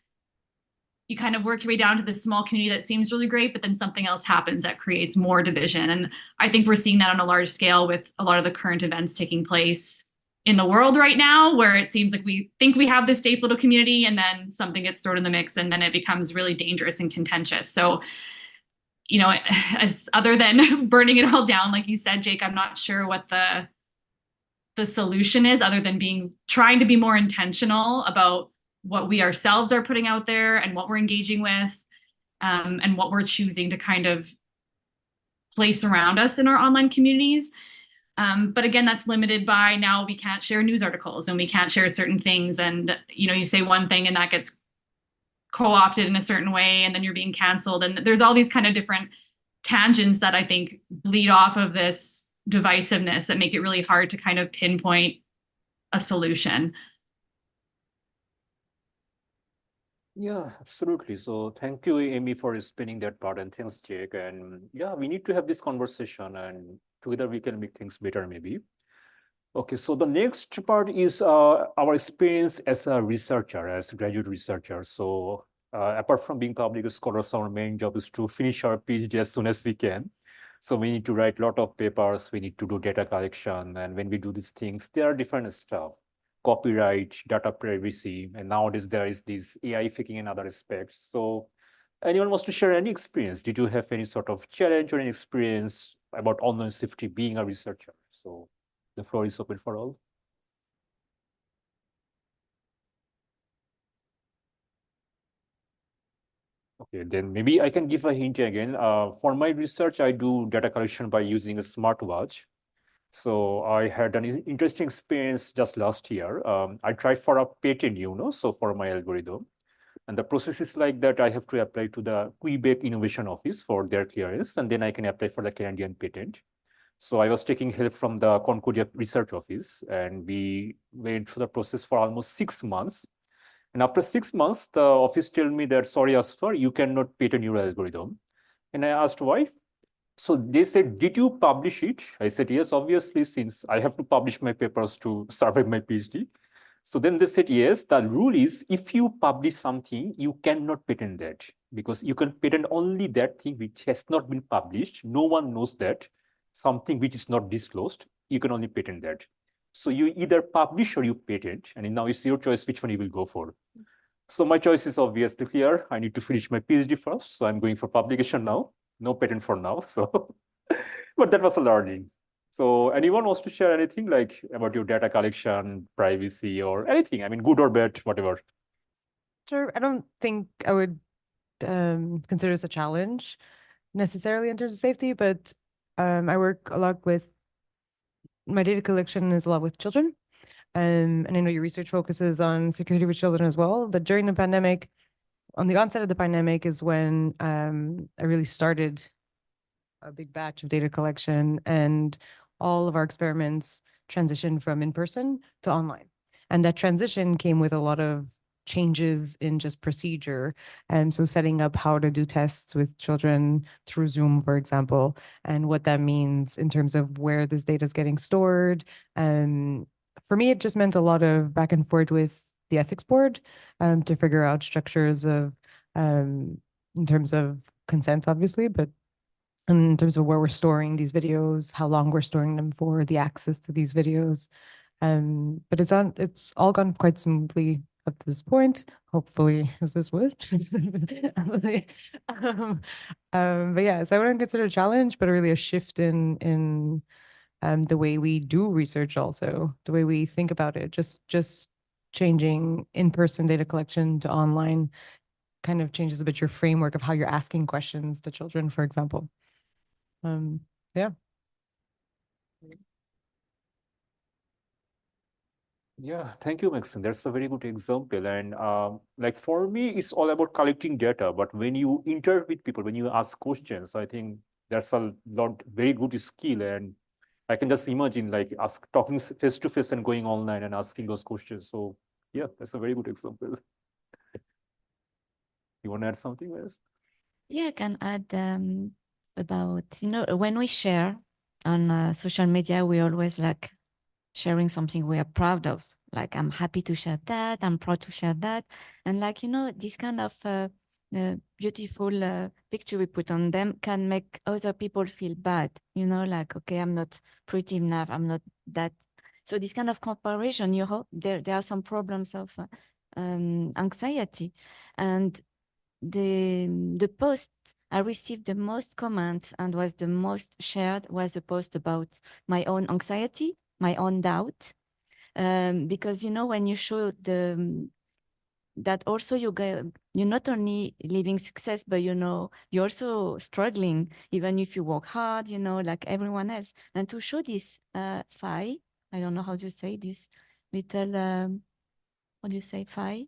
you kind of work your way down to this small community that seems really great, but then something else happens that creates more division. And I think we're seeing that on a large scale with a lot of the current events taking place in the world right now, where it seems like we think we have this safe little community and then something gets thrown in the mix and then it becomes really dangerous and contentious. So, as other than burning it all down, like you said, Jake, I'm not sure what the solution is, other than trying to be more intentional about what we ourselves are putting out there and what we're engaging with, and what we're choosing to kind of place around us in our online communities. But again, that's limited by now we can't share news articles and we can't share certain things. And, you say one thing and that gets co-opted in a certain way and then you're being canceled. And there's all these kind of different tangents that I think bleed off of this divisiveness that make it really hard to kind of pinpoint a solution. Yeah, absolutely. So thank you, Amy, for explaining that part, and thanks, Jake. And yeah, we need to have this conversation, and together we can make things better, maybe. Okay, so the next part is our experience as a researcher, as a graduate researcher. So apart from being public scholars, our main job is to finish our PhD as soon as we can. So we need to write a lot of papers, we need to do data collection, and when we do these things, there are different stuff. copyright, data privacy, and nowadays there is this AI faking and other aspects. So anyone wants to share any experience? Did you have any sort of challenge or any experience about online safety being a researcher? So the floor is open for all. Okay, then maybe I can give a hint again. For my research, I do data collection by using a smartwatch. So I had an interesting experience just last year. I tried for a patent, so for my algorithm. And the process is like that. I have to apply to the Quebec Innovation Office for their clearance, and then I can apply for the Canadian patent. So I was taking help from the Concordia Research Office, and we went through the process for almost 6 months. And after 6 months, the office told me that, sorry, Asfar, you cannot patent your algorithm. And I asked why. So they said, did you publish it? I said, yes, obviously, since I have to publish my papers to survive my PhD. So then they said, yes, the rule is if you publish something, you cannot patent that because you can patent only that thing which has not been published. No one knows that. Something which is not disclosed, you can only patent that. So you either publish or you patent, and now it's your choice which one you will go for. So my choice is obviously clear. I need to finish my PhD first. So I'm going for publication now. No patent for now. So, but that was a learning. So anyone wants to share anything like about your data collection, privacy, or anything? I mean, good or bad, whatever. Sure. I don't think I would consider this a challenge necessarily in terms of safety, but I work a lot with my data collection is a lot with children. And I know your research focuses on security with children as well. But during the pandemic, on the onset of the pandemic is when I really started a big batch of data collection, and all of our experiments transitioned from in-person to online. And that transition came with a lot of changes in just procedure. And so setting up how to do tests with children through Zoom, for example, and what that means in terms of where this data is getting stored. For me, it just meant a lot of back and forth with the ethics board to figure out structures of in terms of consent, obviously, but in terms of where we're storing these videos, how long we're storing them for, the access to these videos. But it's all gone quite smoothly up to this point. Hopefully, is this what? But yeah, so I wouldn't consider it a challenge, but really a shift in the way we do research, also the way we think about it. Just changing in-person data collection to online kind of changes a bit your framework of how you're asking questions to children, for example. Yeah. Yeah, thank you, Maxine. That's a very good example. And like for me, it's all about collecting data. But when you interact with people, when you ask questions, I think that's a lot very good skill. And I can just imagine like talking face to face and going online and asking those questions. So yeah, that's a very good example. You want to add something, Wes? Yeah, I can add about, when we share on social media, we always like sharing something we are proud of. Like, I'm happy to share that, I'm proud to share that. And like, this kind of beautiful picture we put on them can make other people feel bad, like, okay, I'm not pretty enough, I'm not that. So this kind of comparison, there are some problems of anxiety. And the post I received the most comments and was the most shared was a post about my own anxiety, my own doubt, because when you show that also you're not only living success, but you're also struggling, even if you work hard, like everyone else. And to show this faille, I don't know how to say this little, what do you say, faille,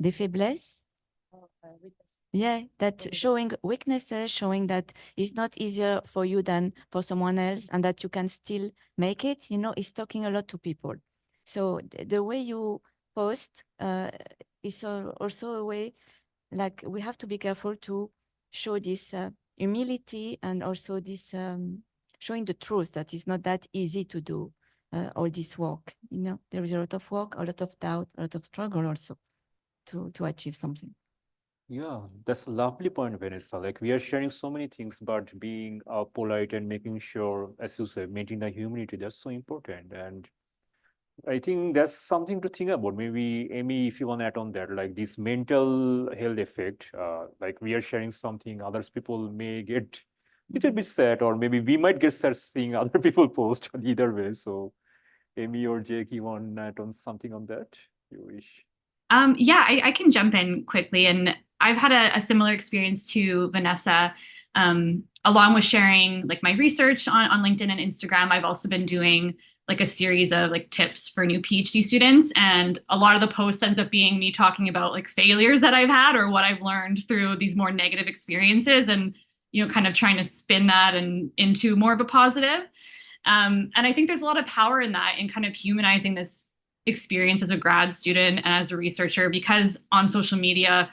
des faiblesses. Yeah, that showing weaknesses, showing that it's not easier for you than for someone else, and that you can still make it, is talking a lot to people. So the way you post is also a way, like, we have to be careful to show this humility, and also this showing the truth that it's not that easy to do all this work. There is a lot of work, a lot of doubt, a lot of struggle also to achieve something. Yeah, that's a lovely point, Vanessa. Like we are sharing so many things, but being polite and making sure, as you said, maintaining the humility, that's so important. And I think that's something to think about. Maybe Amy, if you want to add on that, like this mental health effect, like we are sharing something, others people may get a little bit sad, or maybe we might get sad seeing other people post either way. So Amy or Jake, you want to add on something on that? You wish? Yeah, I can jump in quickly. And I've had a similar experience to Vanessa. Along with sharing like my research on LinkedIn and Instagram, I've also been doing like a series of like tips for new PhD students. And a lot of the posts ends up being me talking about like failures that I've had or what I've learned through these more negative experiences and, you know, kind of trying to spin that and into more of a positive. And I think there's a lot of power in that, in kind of humanizing this experience as a grad student and as a researcher, because on social media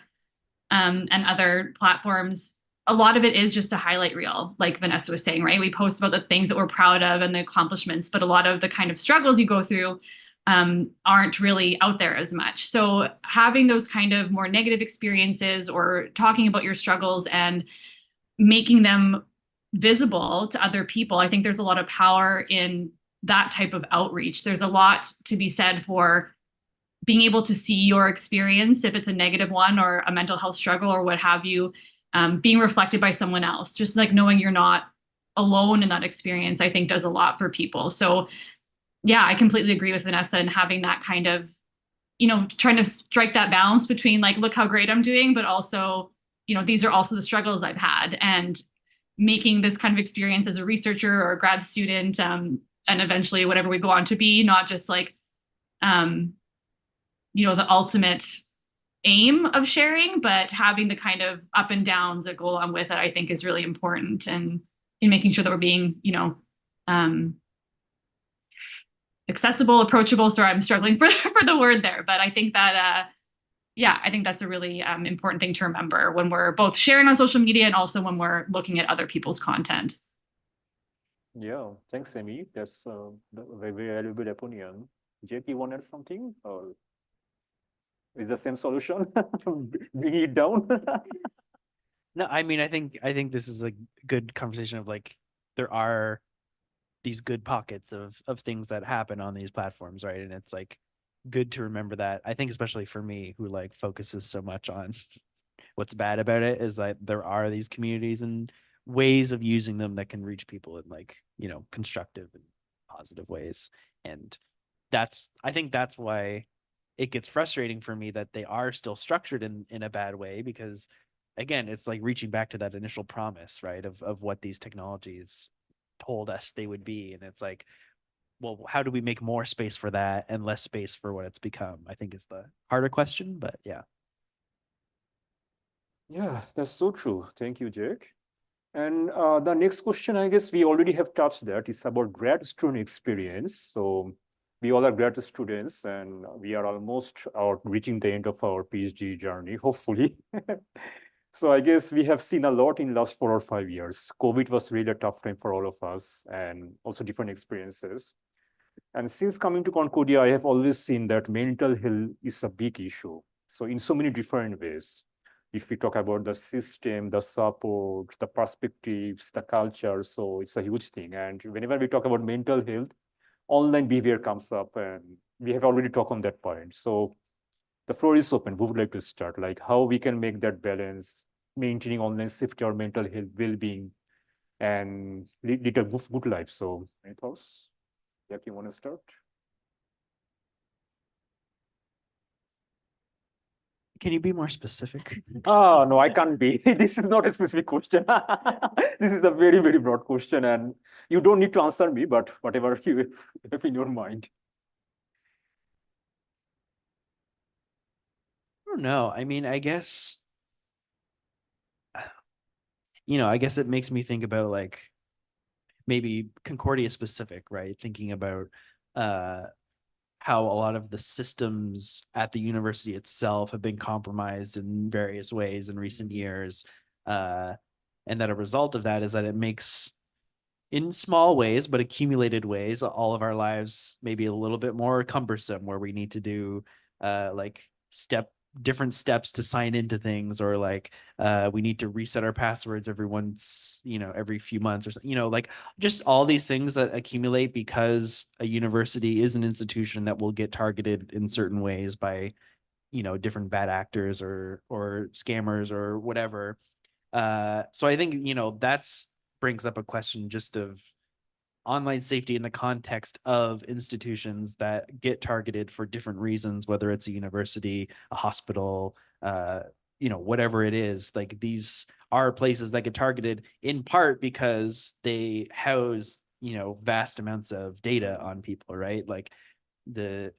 and other platforms, a lot of it is just a highlight reel, like Vanessa was saying, right? We post about the things that we're proud of and the accomplishments, but a lot of the kind of struggles you go through aren't really out there as much. So having those kind of more negative experiences or talking about your struggles and making them visible to other people, I think there's a lot of power in that type of outreach. There's a lot to be said for being able to see your experience, if it's a negative one or a mental health struggle or what have you, being reflected by someone else. Just like knowing you're not alone in that experience, I think does a lot for people. So yeah, I completely agree with Vanessa, and having that kind of, you know, trying to strike that balance between like, look how great I'm doing, but also, you know, these are also the struggles I've had, and making this kind of experience as a researcher or a grad student, and eventually whatever we go on to be, not just like, you know, the ultimate aim of sharing, but having the kind of up and downs that go along with it, I think is really important. And in making sure that we're being, you know, accessible, approachable. Sorry, I'm struggling for the word there, but I think that, yeah, I think that's a really important thing to remember when we're both sharing on social media and also when we're looking at other people's content. Yeah, thanks, Amy. That's a very valuable opinion. Jake, you want to add something, or is the same solution? Bring it down. No, I mean, I think this is a good conversation of like, there are these good pockets of things that happen on these platforms, right? And it's like good to remember that. I think especially for me, who like focuses so much on what's bad about it, is that there are these communities and ways of using them that can reach people in like, you know, constructive and positive ways. And I think that's why it gets frustrating for me that they are still structured in a bad way, because again, it's like reaching back to that initial promise, right, of what these technologies told us they would be. And it's like, well, how do we make more space for that and less space for what it's become? I think is the harder question, but yeah. Yeah, that's so true. Thank you, Jake. And the next question, I guess we already have touched that, is about grad student experience. So we all are grad students, and we are almost out reaching the end of our PhD journey, hopefully. So I guess we have seen a lot in the last 4 or 5 years. COVID was really a tough time for all of us, and also different experiences. And since coming to Concordia, I have always seen that mental health is a big issue. So in so many different ways, if we talk about the system, the support, the perspectives, the culture, so it's a huge thing. And whenever we talk about mental health, online behavior comes up, and we have already talked on that point. So the floor is open. Who would like to start? Like how we can make that balance, maintaining online safety or mental health well-being, and lead a good life. So any thoughts? Jack, you want to start? Can you be more specific? Oh, no, I can't be. This is not a specific question. This is a very, very broad question, and you don't need to answer me, but whatever you have in your mind. I don't know. I mean, I guess, you know, I guess it makes me think about like maybe Concordia specific, right? Thinking about how a lot of the systems at the university itself have been compromised in various ways in recent years. And that a result of that is that it makes, in small ways, but accumulated ways, all of our lives maybe a little bit more cumbersome, where we need to do like step different steps to sign into things, or like we need to reset our passwords every once, every few months or something, like just all these things that accumulate because a university is an institution that will get targeted in certain ways by, different bad actors or scammers or whatever. So I think, that's brings up a question just of online safety in the context of institutions that get targeted for different reasons, whether it's a university, a hospital, whatever it is. Like, these are places that get targeted in part because they house, vast amounts of data on people, right? Like the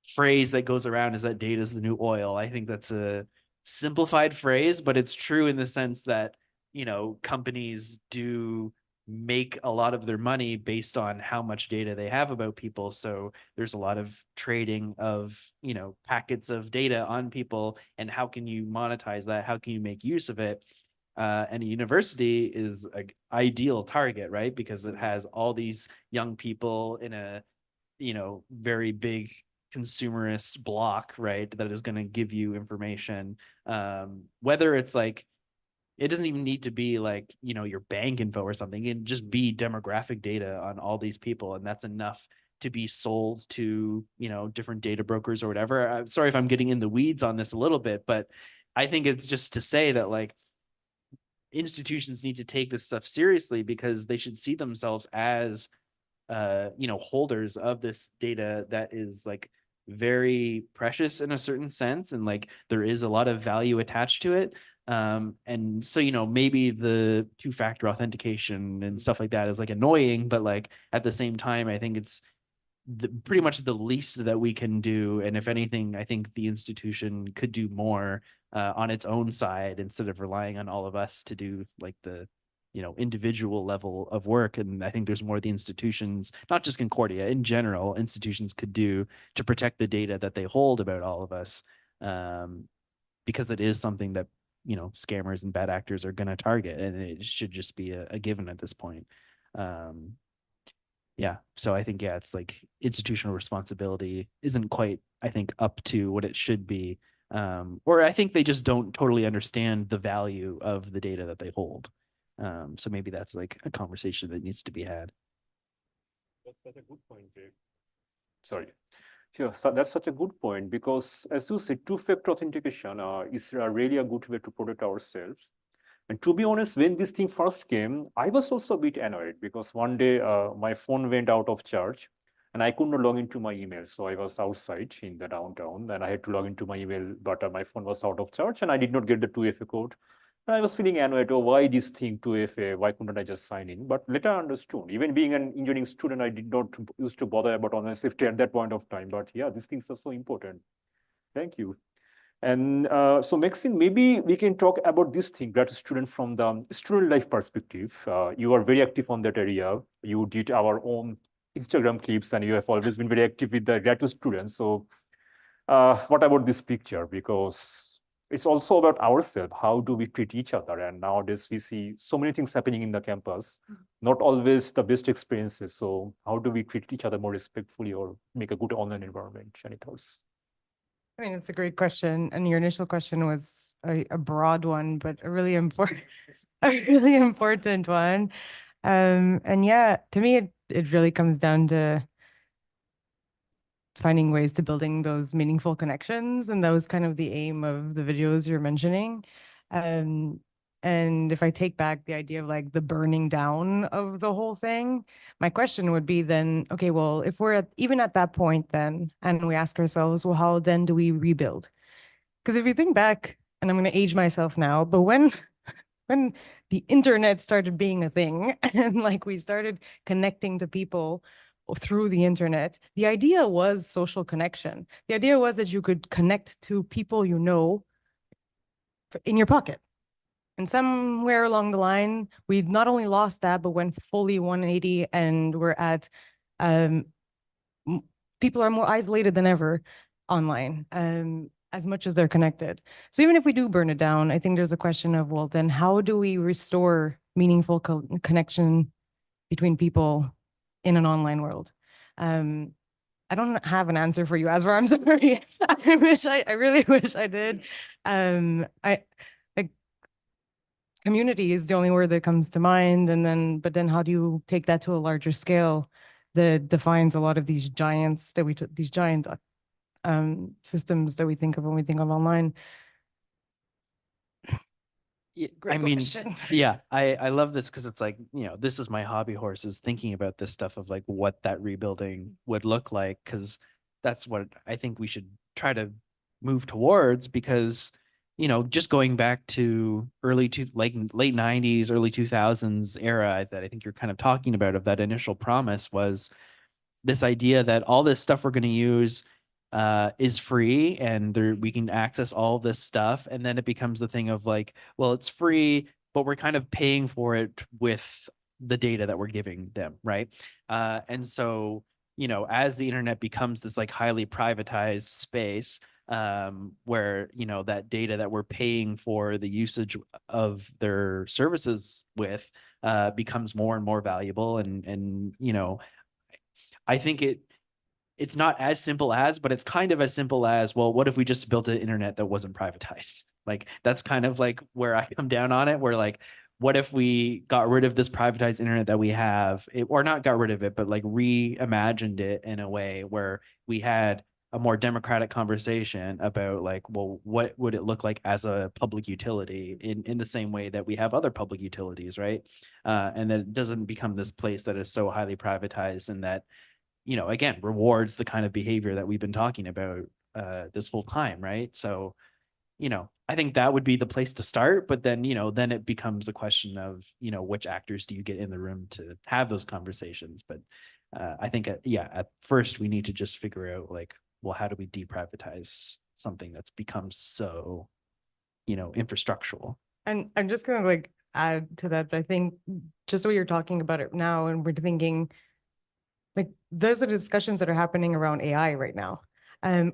phrase that goes around is that data is the new oil. I think that's a simplified phrase, but it's true in the sense that companies do make a lot of their money based on how much data they have about people. So there's a lot of trading of, packets of data on people, and how can you monetize that? How can you make use of it? And a university is an ideal target, right? Because it has all these young people in a, very big consumerist block, right? That is going to give you information. Whether it's like, it doesn't even need to be like, your bank info or something. It can just be demographic data on all these people. And that's enough to be sold to, different data brokers or whatever. I'm sorry if I'm getting in the weeds on this a little bit, but I think it's just to say that, like, institutions need to take this stuff seriously, because they should see themselves as, holders of this data that is like very precious in a certain sense. And like, there is a lot of value attached to it. And so, maybe the two-factor authentication and stuff like that is like annoying, but like at the same time, I think it's pretty much the least that we can do. And if anything, I think the institution could do more on its own side, instead of relying on all of us to do like the, individual level of work. And I think there's more the institutions, not just Concordia, in general, institutions could do to protect the data that they hold about all of us. Because it is something that, scammers and bad actors are going to target, and it should just be a given at this point. Yeah. So I think, it's like institutional responsibility isn't quite, I think, up to what it should be. Or I think they just don't totally understand the value of the data that they hold. So maybe that's like a conversation that needs to be had. That's such a good point, Jake. Sorry. Yeah, so that's such a good point, because as you said, two-factor authentication is really a good way to protect ourselves. And to be honest, when this thing first came, I was also a bit annoyed, because one day my phone went out of charge and I could not log into my email. So I was outside in the downtown, and I had to log into my email, but my phone was out of charge and I did not get the 2FA code. And I was feeling annoyed, oh, why this thing 2FA? Why couldn't I just sign in? But later I understood, even being an engineering student, I did not used to bother about online safety at that point of time. But yeah, these things are so important. Thank you. And so Maxine, maybe we can talk about this thing, that student from the student life perspective. You are very active on that area. You did our own Instagram clips, and you have always been very active with the graduate students. So what about this picture? Because it's also about ourselves. How do we treat each other? And nowadays we see so many things happening in the campus, not always the best experiences. So how do we treat each other more respectfully, or make a good online environment? Any thoughts? I mean, it's a great question. And your initial question was a broad one, but a really important, one. And yeah, to me, it really comes down to finding ways to building those meaningful connections. And that was kind of the aim of the videos you're mentioning. And if I take back the idea of like the burning down of the whole thing, my question would be then, okay, well, if we're even at that point then, and we ask ourselves, well, how then do we rebuild? Because if you think back, and I'm going to age myself now, but when the internet started being a thing, and like we started connecting to people through the internet, the idea was social connection. The idea was that you could connect to people you know in your pocket. And somewhere along the line, we not only lost that, but went fully 180, and we're at people are more isolated than ever online, as much as they're connected. So even if we do burn it down, I think there's a question of, well, then how do we restore meaningful connection between people in an online world? I don't have an answer for you, Azfar. I'm sorry. I really wish I did. Like community is the only word that comes to mind. But then how do you take that to a larger scale that defines a lot of these giants that these giant systems that we think of when we think of online? Yeah, Great I mean, question. yeah, I love this because it's like, this is my hobby horse, is thinking about this stuff of like what that rebuilding would look like, because that's what I think we should try to move towards, because just going back to late 90s, early 2000s era that I think you're kind of talking about, of that initial promise, was this idea that all this stuff we're going to use is free, and we can access all this stuff. And then it becomes the thing of like, well, it's free, but we're kind of paying for it with the data that we're giving them, right? And so, as the internet becomes this like highly privatized space, where that data that we're paying for the usage of their services with becomes more and more valuable, and I think it's not as simple as, but it's kind of as simple as, well, what if we just built an internet that wasn't privatized? Like, that's kind of like where I come down on it, where like, what if we got rid of this privatized internet that we have, or not got rid of it, but like reimagined it in a way where we had a more democratic conversation about like, well, what would it look like as a public utility in the same way that we have other public utilities, right? And that it doesn't become this place that is so highly privatized, and that, again, rewards the kind of behavior that we've been talking about this whole time, right? So, I think that would be the place to start, but then, then it becomes a question of, which actors do you get in the room to have those conversations? But I think, at first we need to just figure out like, well, how do we deprivatize something that's become so, infrastructural? And I'm just gonna like add to that, but I think just what you're talking about it now, and we're thinking, like, those are discussions that are happening around AI right now,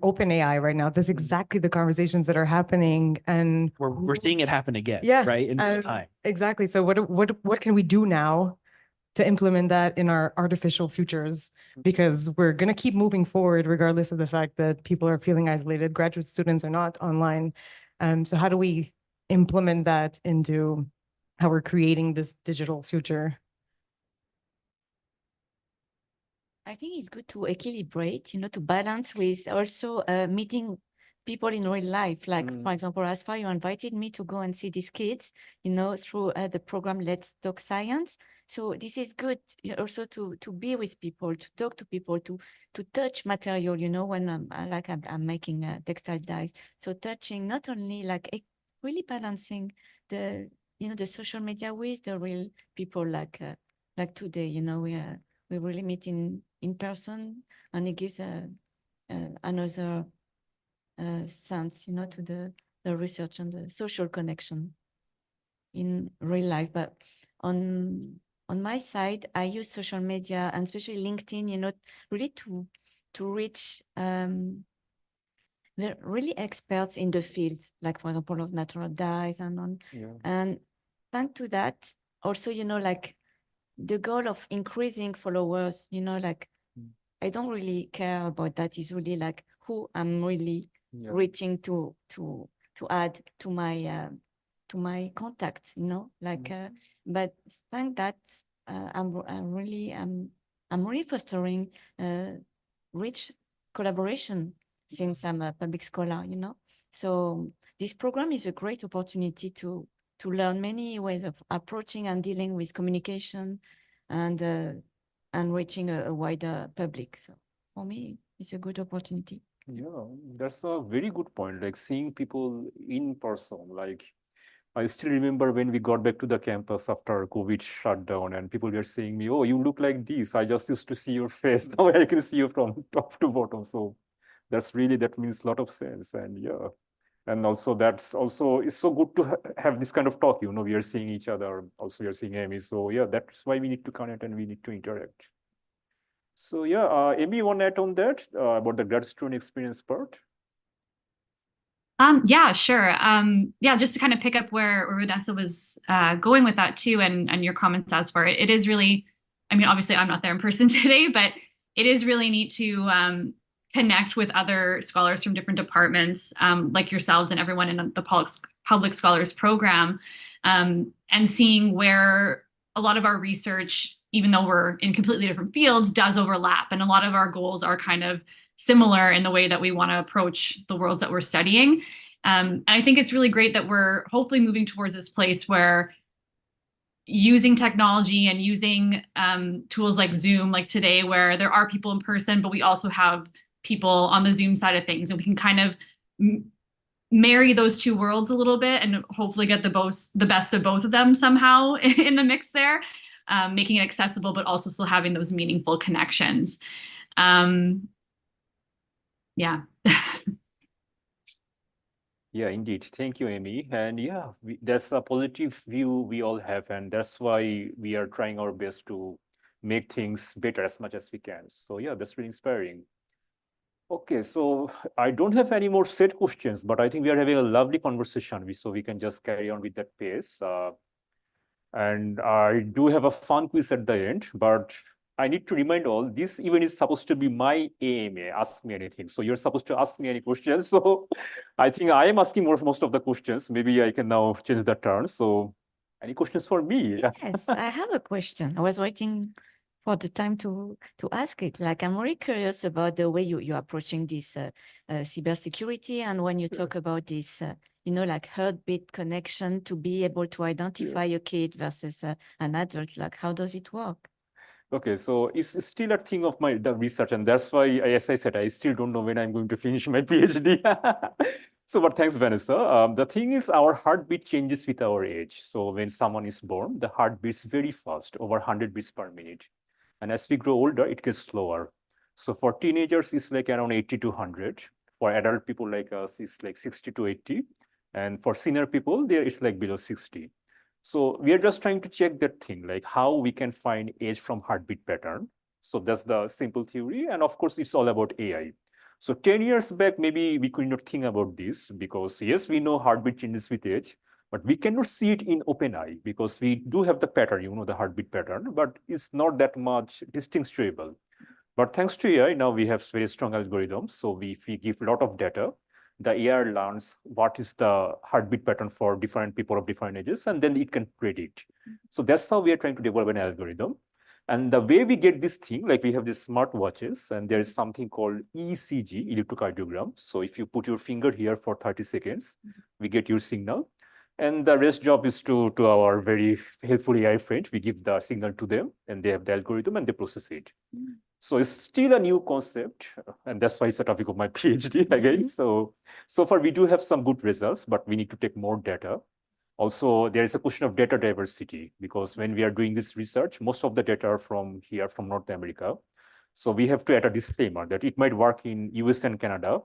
open AI right now. That's exactly the conversations that are happening, and we're seeing it happen again, yeah, right, in real time. Exactly. So what can we do now to implement that in our artificial futures? Because we're gonna keep moving forward regardless of the fact that people are feeling isolated. Graduate students are not online. So how do we implement that into how we're creating this digital future? I think it's good to equilibrate, to balance with also meeting people in real life. Like, for example, Azfar, you invited me to go and see these kids, through the program Let's Talk Science. So this is good also to be with people, to talk to people, to touch material, when I'm making textile dyes. So touching, not only like really balancing the, the social media with the real people, like today, we really meet in person, and it gives another sense, to the research and the social connection in real life. But on my side, I use social media, and especially LinkedIn, really to reach they're really experts in the field, like, for example, of natural dyes and on. Yeah. And thanks to that, also, like, the goal of increasing followers, I don't really care about that. It's really like who I'm really reaching to add to my contact, but thank that I'm really fostering rich collaboration since I'm a public scholar, So this program is a great opportunity to learn many ways of approaching and dealing with communication and reaching a wider public. So for me, it's a good opportunity. Yeah, that's a very good point. Like seeing people in person. Like I still remember when we got back to the campus after COVID shutdown, and people were saying me, "Oh, you look like this. I just used to see your face. Now I can see you from top to bottom." So that means a lot of sense. And yeah. And also it's so good to have this kind of talk, we are seeing each other, also we are seeing Amy. So yeah, that's why we need to connect and we need to interact. So yeah, Amy, you want to add on that about the grad student experience part? Yeah, sure. Yeah, just to kind of pick up where Vanessa was going with that too, and your comments as far, it is really, I mean, obviously I'm not there in person today, but it is really neat to connect with other scholars from different departments, like yourselves and everyone in the Public Scholars program, and seeing where a lot of our research, even though we're in completely different fields, does overlap. And a lot of our goals are kind of similar in the way that we want to approach the worlds that we're studying. And I think it's really great that we're hopefully moving towards this place where using technology and using tools like Zoom, like today, where there are people in person, but we also have people on the Zoom side of things, and we can kind of marry those two worlds a little bit and hopefully get the best of both of them somehow in the mix there, making it accessible, but also still having those meaningful connections. Yeah. Yeah, indeed. Thank you, Amy. And yeah, that's a positive view we all have, and that's why we are trying our best to make things better as much as we can. So yeah, that's really inspiring. Okay, so I don't have any more set questions, but I think we are having a lovely conversation, so we can just carry on with that pace. And I do have a fun quiz at the end, but I need to remind all, this event is supposed to be my AMA, Ask Me Anything. So you're supposed to ask me any questions. So I think I am asking most of the questions. Maybe I can now change the turn. So any questions for me? Yes, I have a question. I was waiting for the time to ask it. Like, I'm really curious about the way you're approaching this cybersecurity. And when you talk about this, like heartbeat connection to be able to identify a kid versus an adult, like how does it work? Okay, so it's still a thing of the research, and that's why, as I said, I still don't know when I'm going to finish my PhD. So, but thanks, Vanessa. The thing is, our heartbeat changes with our age. So when someone is born, the heart beats very fast, over 100 beats per minute. And as we grow older, it gets slower. So for teenagers, it's like around 80 to 100. For adult people like us, it's like 60 to 80. And for senior people, it's like below 60. So we are just trying to check that thing, like how we can find age from heartbeat pattern. So that's the simple theory. And of course, it's all about AI. So 10 years back, maybe we could not think about this because yes, we know heartbeat changes with age, but we cannot see it in open eye because we do have the pattern, the heartbeat pattern, but it's not that much distinguishable. But thanks to AI, now we have very strong algorithms. So if we give a lot of data, the AI learns what is the heartbeat pattern for different people of different ages, and then it can predict. So that's how we are trying to develop an algorithm. And the way we get this thing, like we have these smart watches, and there is something called ECG, electrocardiogram. So if you put your finger here for 30 seconds, we get your signal. And the rest job is to our very helpful AI friend. We give the signal to them, and they have the algorithm, and they process it. So it's still a new concept, and that's why it's a topic of my PhD again. So far we do have some good results, but we need to take more data. Also, there is a question of data diversity, because when we are doing this research, most of the data are from here, from North America. So we have to add a disclaimer that it might work in US and Canada,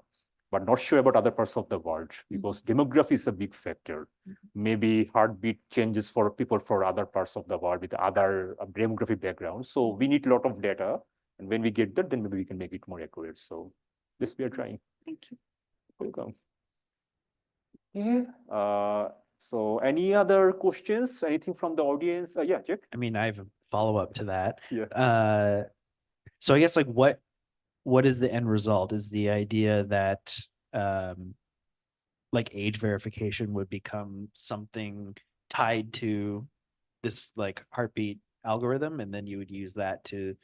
but not sure about other parts of the world, because demography is a big factor. Maybe heartbeat changes for people for other parts of the world with other demographic backgrounds. So we need a lot of data. And when we get that, then maybe we can make it more accurate. So this we are trying. Thank you. Welcome. Yeah. So any other questions? Anything from the audience? Yeah, Jack. I mean, I have a follow-up to that. Yeah. So I guess like what is the end result? Is the idea that like age verification would become something tied to this like heartbeat algorithm, and then you would use that to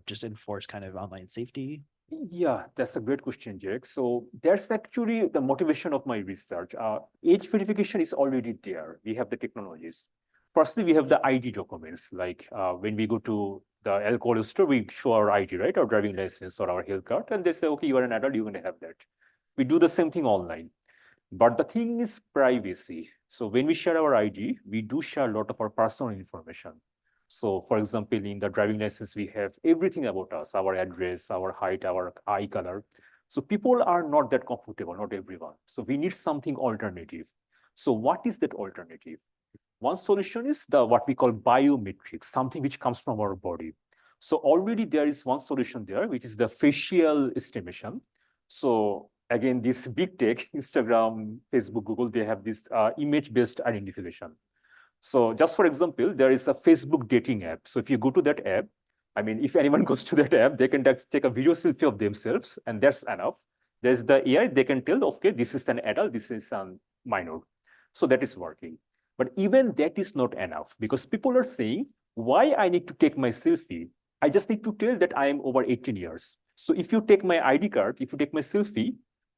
just enforce kind of online safety? Yeah, that's a great question, Jake. So that's actually the motivation of my research. Age verification is already there. We have the technologies. Firstly, we have the ID documents. Like when we go to the alcohol store, we show our ID, right? Our driving license or our health card. And they say, okay, you are an adult, you're going to have that. We do the same thing online. But the thing is privacy. So when we share our ID, we do share a lot of our personal information. So for example, in the driving license, we have everything about us, our address, our height, our eye color. So people are not that comfortable, not everyone. So we need something alternative. So what is that alternative? One solution is what we call biometrics, something which comes from our body. So already there is one solution there, which is the facial estimation. So again, this big tech, Instagram, Facebook, Google, they have this image-based identification. So just for example, there is a Facebook dating app. So if you go to that app, I mean, if anyone goes to that app, they can take a video selfie of themselves, and that's enough. There's the AI, they can tell, okay, this is an adult, this is a minor. So that is working. But even that is not enough, because people are saying, why I need to take my selfie? I just need to tell that I am over 18 years. So if you take my ID card, if you take my selfie,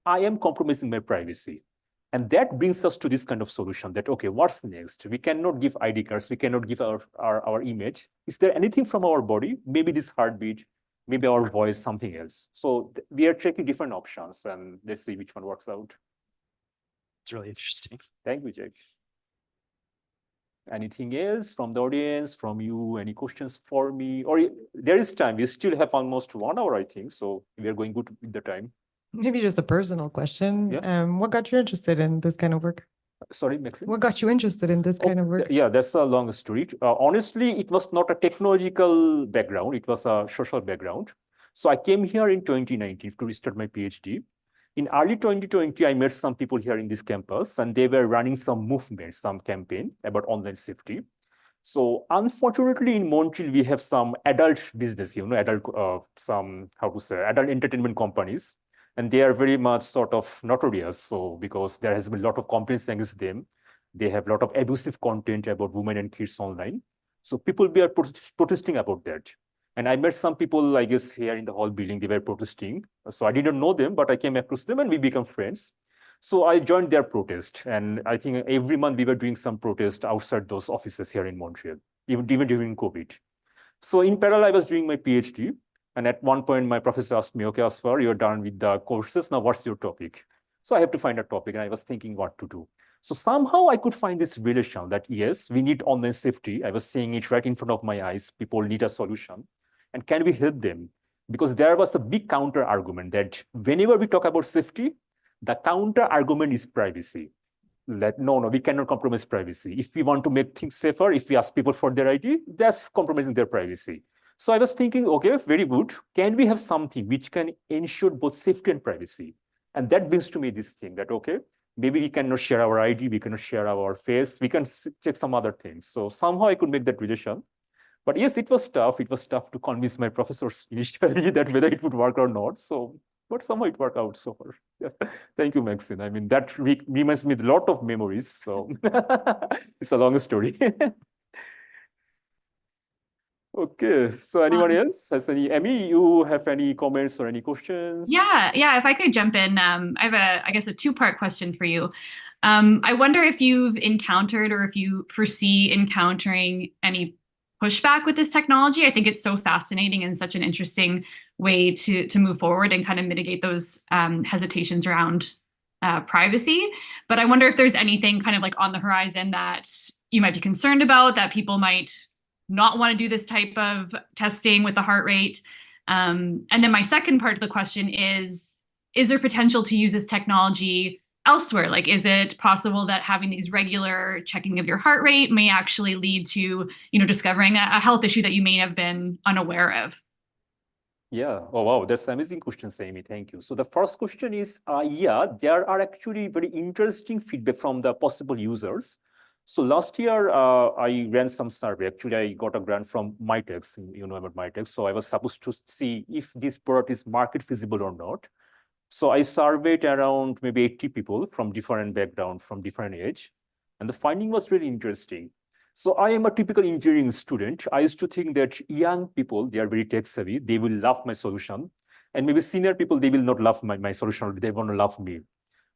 I am compromising my privacy. And that brings us to this kind of solution that, okay, what's next? We cannot give ID cards. We cannot give our image. Is there anything from our body? Maybe this heartbeat, maybe our voice, something else. So we are checking different options, and let's see which one works out. It's really interesting. Thank you, Jake. Anything else from the audience, from you? Any questions for me? Or there is time. We still have almost 1 hour, I think. So we are going good with the time. Maybe just a personal question. Yeah. What got you interested in this kind of work? Sorry, Maxine? What got you interested in this kind of work? Yeah, that's a long story. Honestly, it was not a technological background. It was a social background. So I came here in 2019 to start my PhD. In early 2020, I met some people here in this campus, and they were running some movement, some campaign about online safety. So unfortunately, in Montreal, we have some adult business, adult, adult entertainment companies. And they are very much sort of notorious. So because there has been a lot of complaints against them, they have a lot of abusive content about women and kids online. So people are protesting about that. And I met some people, I guess, here in the hall building, they were protesting. So I didn't know them, but I came across them and we became friends. So I joined their protest. And I think every month we were doing some protest outside those offices here in Montreal, even during COVID. So in parallel, I was doing my PhD. And at one point, my professor asked me, okay, Azfar, you're done with the courses. Now, what's your topic? So I have to find a topic. And I was thinking what to do. So somehow I could find this relation that, yes, we need online safety. I was seeing it right in front of my eyes. People need a solution. And can we help them? Because there was a big counter argument that whenever we talk about safety, the counter argument is privacy. That no, we cannot compromise privacy. If we want to make things safer, if we ask people for their ID, that's compromising their privacy. So I was thinking, okay, very good. Can we have something which can ensure both safety and privacy? And that brings to me this thing that, okay, maybe we cannot share our ID, we cannot share our face, we can check some other things. So somehow I could make that relation. But yes, it was tough. It was tough to convince my professors initially that whether it would work or not. So, but somehow it worked out so far. Yeah. Thank you, Maxine. I mean, that reminds me of a lot of memories. So it's a long story. Okay, so anyone else has any, Amy, you have any comments or any questions? Yeah, if I could jump in, I have I guess a two-part question for you. I wonder if you've encountered or if you foresee encountering any pushback with this technology. I think it's so fascinating and such an interesting way to move forward and kind of mitigate those hesitations around privacy. But I wonder if there's anything kind of like on the horizon that you might be concerned about, that people might not want to do this type of testing with the heart rate. And then my second part of the question is there potential to use this technology elsewhere? Like, is it possible that having these regular checking of your heart rate may actually lead to, discovering a health issue that you may have been unaware of? Yeah. Oh, wow. That's an amazing question, Amy. Thank you. So the first question is, yeah, there are actually very interesting feedback from the possible users. So last year, I ran some survey. Actually, I got a grant from Mitex, you know about Mitex. So I was supposed to see if this product is market feasible or not. So I surveyed around maybe 80 people from different background, from different age. And the finding was really interesting. So I am a typical engineering student. I used to think that young people, they are very tech savvy. They will love my solution. And maybe senior people, they will not love my solution. They want to love me.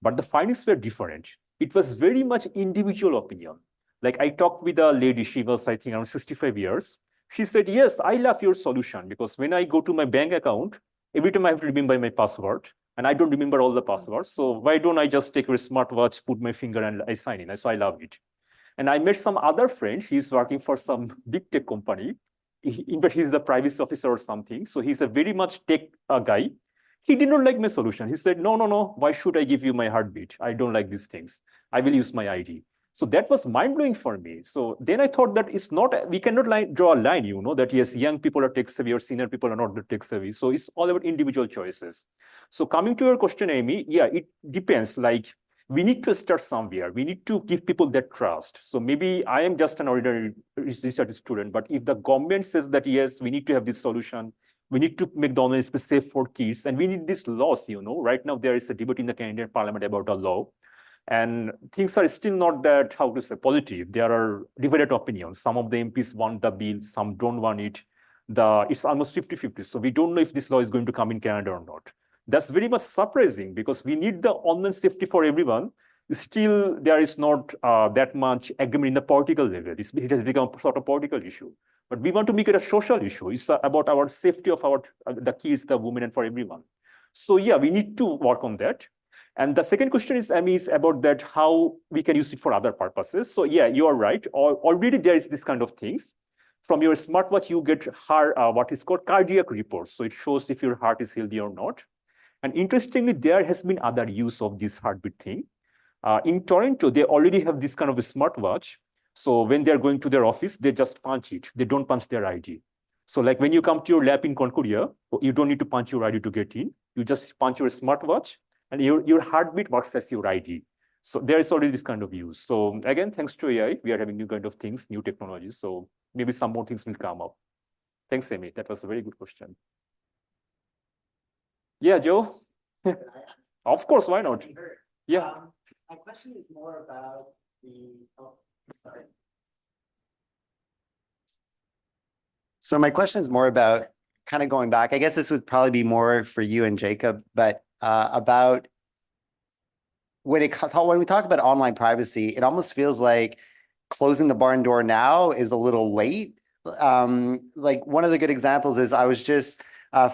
But the findings were different. It was very much individual opinion. Like I talked with a lady, she was, I think, around 65 years. She said, yes, I love your solution because when I go to my bank account, every time I have to remember my password and I don't remember all the passwords. So why don't I just take your smartwatch, put my finger and I sign in? So I love it. And I met some other friend. He's working for some big tech company. In fact, he's the privacy officer or something. So he's a very much tech guy. He did not like my solution. He said, no. Why should I give you my heartbeat? I don't like these things. I will use my ID. So that was mind-blowing for me. So then I thought that it's not, we cannot draw a line, that yes, young people are tech savvy or senior people are not tech savvy. So it's all about individual choices. So coming to your question, Amy, yeah, it depends. Like we need to start somewhere. We need to give people that trust. So maybe I am just an ordinary research student, but if the government says that, yes, we need to have this solution, we need to make the online space safe for kids, and we need these laws, right now there is a debate in the Canadian Parliament about a law, and things are still not that, how to say, positive. There are divided opinions. Some of the MPs want the bill, some don't want it. It's almost 50-50. So we don't know if this law is going to come in Canada or not. That's very much surprising because we need the online safety for everyone. Still, there is not that much agreement in the political level. It has become a sort of political issue. But we want to make it a social issue. It's about our safety of the kids, the women, and for everyone. So yeah, we need to work on that. And the second question is, Amy, is about that how we can use it for other purposes. So yeah, you are right. Already there is this kind of things. From your smartwatch, you get what is called cardiac reports. So it shows if your heart is healthy or not. And interestingly, there has been other use of this heartbeat thing. In Toronto, they already have this kind of a smartwatch. So when they're going to their office, they just punch it. They don't punch their ID. So like when you come to your lab in Concordia, you don't need to punch your ID to get in. You just punch your smartwatch and your heartbeat works as your ID. So there is already this kind of use. So again, thanks to AI, we are having new kind of things, new technologies. So maybe some more things will come up. Thanks, Amy. That was a very good question. Yeah, Joe. Of course, why not? Yeah. My question is more about sorry. So my question is more about kind of going back. I guess this would probably be more for you and Jacob, but about when we talk about online privacy, it almost feels like closing the barn door now is a little late. Like one of the good examples is I was just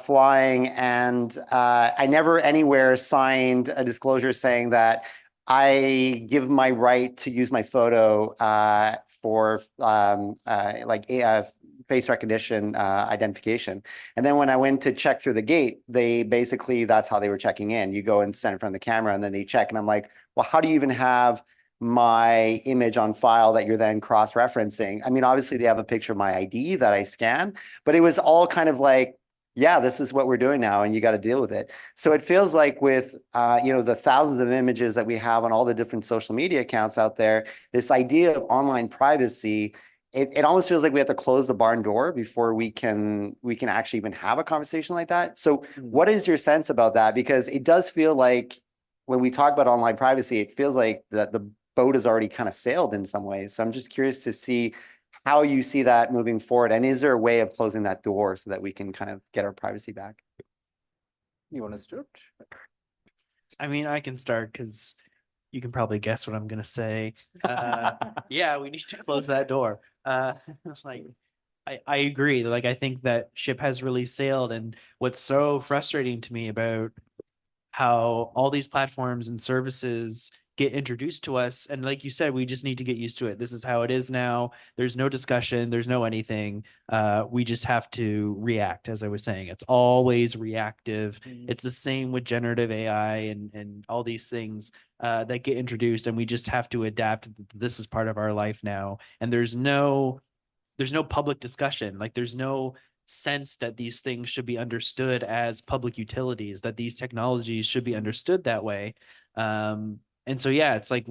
flying and I never anywhere signed a disclosure saying that I give my right to use my photo for face recognition identification. And then when I went to check through the gate, they basically, that's how they were checking in. You go and stand in front of the camera and then they check. And I'm like, well, how do you even have my image on file that you're then cross-referencing? I mean, obviously they have a picture of my ID that I scan, but it was all kind of like, yeah, this is what we're doing now and you got to deal with it. So it feels like with, the thousands of images that we have on all the different social media accounts out there, this idea of online privacy, it almost feels like we have to close the barn door before we can actually even have a conversation like that. So what is your sense about that? Because it does feel like when we talk about online privacy, it feels like that the boat has already kind of sailed in some ways. So I'm just curious to see how you see that moving forward. And is there a way of closing that door so that we can kind of get our privacy back? You want to start? I mean, I can start because you can probably guess what I'm going to say. Yeah, we need to close that door. Like, I agree. Like, I think that ship has really sailed. And what's so frustrating to me about how all these platforms and services get introduced to us, and like you said, we just need to get used to it. This is how it is now. There's no discussion, there's no anything. We just have to react. As I was saying, it's always reactive. It's the same with generative AI and all these things that get introduced, and we just have to adapt. This is part of our life now, and there's no public discussion. Like, there's no sense that these things should be understood as public utilities, that these technologies should be understood that way. And so, yeah, it's like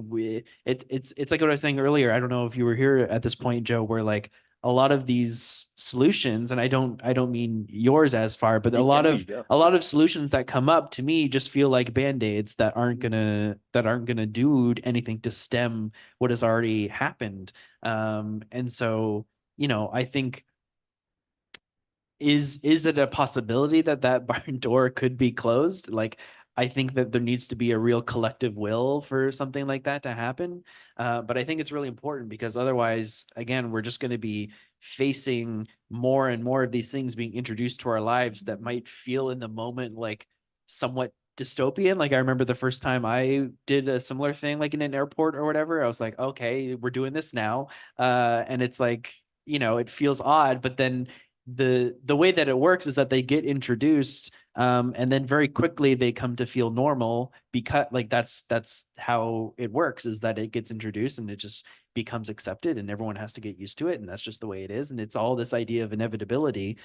it's like what I was saying earlier. I don't know if you were here at this point, Joe, where like a lot of these solutions, and I don't mean yours Azfar, but a lot of solutions that come up to me just feel like band-aids that aren't gonna do anything to stem what has already happened. And so, I think, is it a possibility that barn door could be closed? Like, I think that there needs to be a real collective will for something like that to happen. But I think it's really important because otherwise, again, we're just going to be facing more and more of these things being introduced to our lives that might feel in the moment like somewhat dystopian. Like, I remember the first time I did a similar thing, like in an airport or whatever, I was like, okay, we're doing this now. And it's like, it feels odd, but then the way that it works is that they get introduced and then very quickly they come to feel normal, because like that's how it works, is that it gets introduced and it just becomes accepted and everyone has to get used to it, and that's just the way it is. And it's all this idea of inevitability.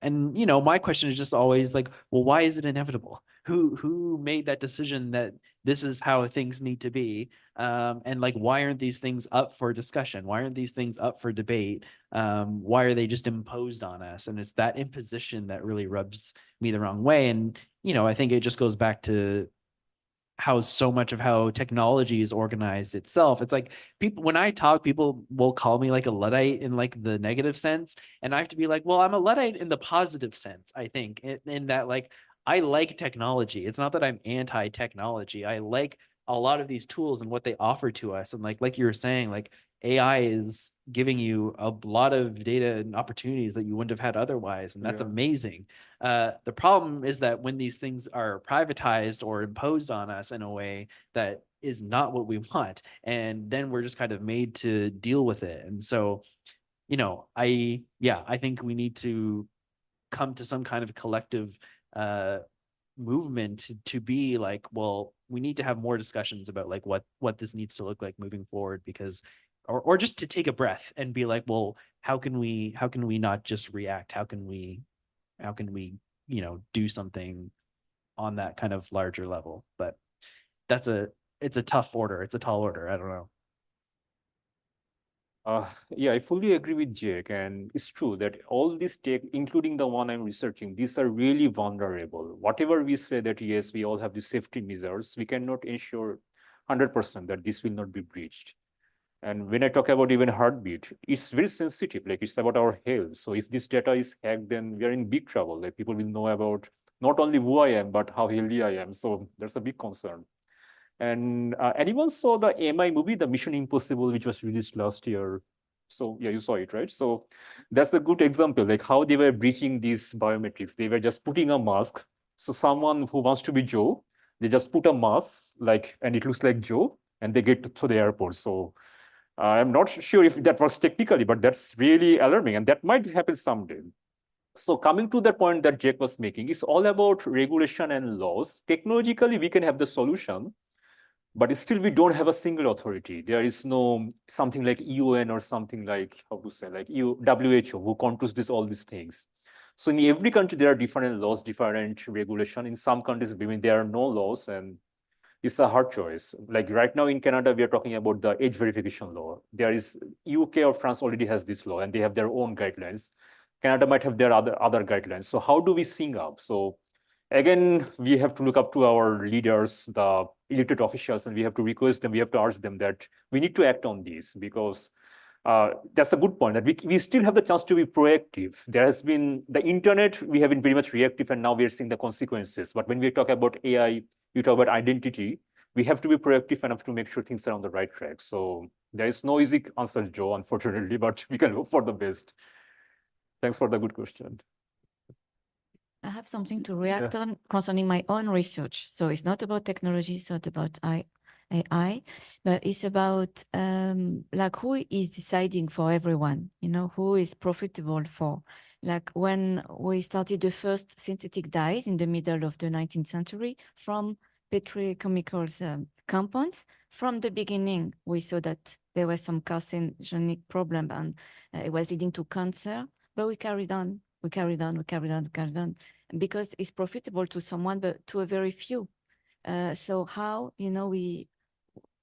And my question is just always like, well, why is it inevitable? Who made that decision that this is how things need to be? And like, why aren't these things up for discussion? Why aren't these things up for debate? Why are they just imposed on us? And it's that imposition that really rubs me the wrong way. And I think it just goes back to how so much of how technology is organized itself. It's like people, when I talk, people will call me like a Luddite in like the negative sense. And I have to be like, well, I'm a Luddite in the positive sense, I think, in that like, I like technology. It's not that I'm anti-technology. I like a lot of these tools and what they offer to us. And like you were saying, like AI is giving you a lot of data and opportunities that you wouldn't have had otherwise. And that's amazing. The problem is that when these things are privatized or imposed on us in a way that is not what we want, and then we're just kind of made to deal with it. And so, I think we need to come to some kind of collective movement to be like, well, we need to have more discussions about like what this needs to look like moving forward, because or just to take a breath and be like, well, how can we not just react? How can we do something on that kind of larger level? But it's a tough order. It's a tall order. I don't know. Yeah, I fully agree with Jake, and it's true that all these tech, including the one I'm researching, these are really vulnerable. Whatever we say that yes, we all have the safety measures, we cannot ensure 100% that this will not be breached. And when I talk about even heartbeat, it's very sensitive, like it's about our health. So if this data is hacked, then we are in big trouble. Like people will know about not only who I am, but how healthy I am. So there's a big concern. And anyone saw the MI movie, the Mission Impossible, which was released last year? So yeah, you saw it, right? So that's a good example, like how they were breaching these biometrics. They were just putting a mask. So someone who wants to be Joe, they just put a mask, like, and it looks like Joe, and they get to the airport. So I'm not sure if that works technically, but that's really alarming, and that might happen someday. So coming to the point that Jake was making, it's all about regulation and laws. Technologically, we can have the solution, but still we don't have a single authority. There is no something like UN or something like, how to say, like WHO, who controls all these things. So in every country, there are different laws, different regulation. In some countries, there are no laws, and it's a hard choice. Like right now in Canada, we are talking about the age verification law. There is UK or France already has this law, and they have their own guidelines. Canada might have their other guidelines. So how do we sync up? So again, we have to look up to our leaders, the elected officials, and we have to request them, we have to ask them that we need to act on this, because that's a good point, that we still have the chance to be proactive. There has been the internet, we have been very much reactive, and now we are seeing the consequences. But when we talk about AI, we talk about identity, we have to be proactive enough to make sure things are on the right track. So there is no easy answer, Joe, unfortunately, but we can hope for the best. Thanks for the good question. I have something to react on concerning my own research. So it's not about technology, it's not about AI, but it's about like who is deciding for everyone, who is profitable for. Like when we started the first synthetic dyes in the middle of the 19th century from petrochemicals compounds, from the beginning, we saw that there was some carcinogenic problem and it was leading to cancer, but we carried on. Because it's profitable to someone, but to a very few. So how, we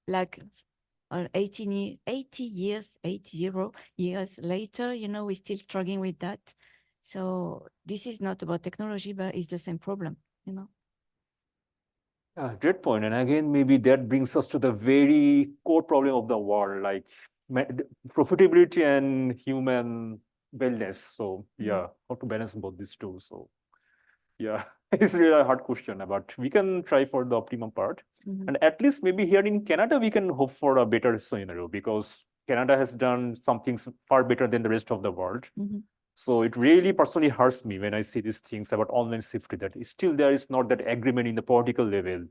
like 80 years later, we're still struggling with that. So this is not about technology, but it's the same problem, Great point. And again, maybe that brings us to the very core problem of the world, like profitability and human wellness. So yeah, how to balance both these two. So yeah, it's really a hard question, but we can try for the optimum part. And at least maybe here in Canada, we can hope for a better scenario, because Canada has done some things far better than the rest of the world. So it really personally hurts me when I see these things about online safety, that still there is not that agreement in the political level,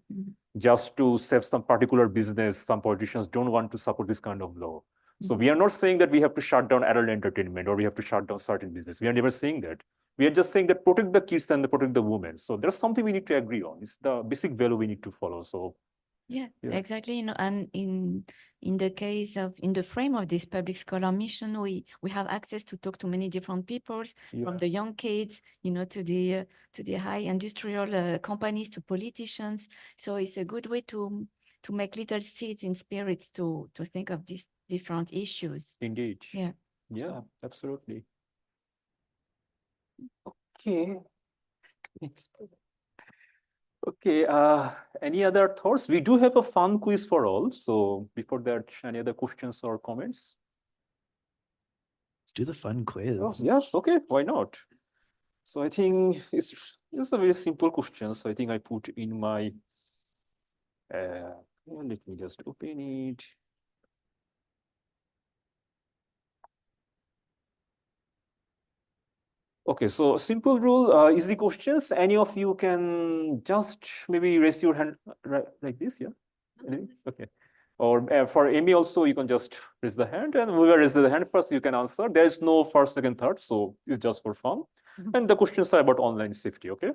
just to save some particular business. Some politicians don't want to support this kind of law. So we are not saying that we have to shut down adult entertainment or we have to shut down certain business. We are never saying that. We are just saying that protect the kids and protect the women. So there's something we need to agree on. It's the basic value we need to follow. So Yeah, Yeah. exactly. And in the case of in the frame of this public scholar mission, we have access to talk to many different peoples, from Yeah. the young kids, to the high industrial companies, to politicians. So it's a good way to make little seeds in spirits to think of these different issues. Indeed. Yeah. Yeah, absolutely. Okay. Okay, any other thoughts? We do have a fun quiz for all. So before that, any other questions or comments? Let's do the fun quiz. Oh, yes, okay, why not? So I think it's a very simple question. So I think I put in my, let me just open it. Okay, so simple rule, easy questions. Any of you can just maybe raise your hand like this, yeah? Anything? Okay. Or for Amy also, you can just raise the hand, and whoever raises the hand first, you can answer. There is no first, second, third, so it's just for fun. And the questions are about online safety, okay?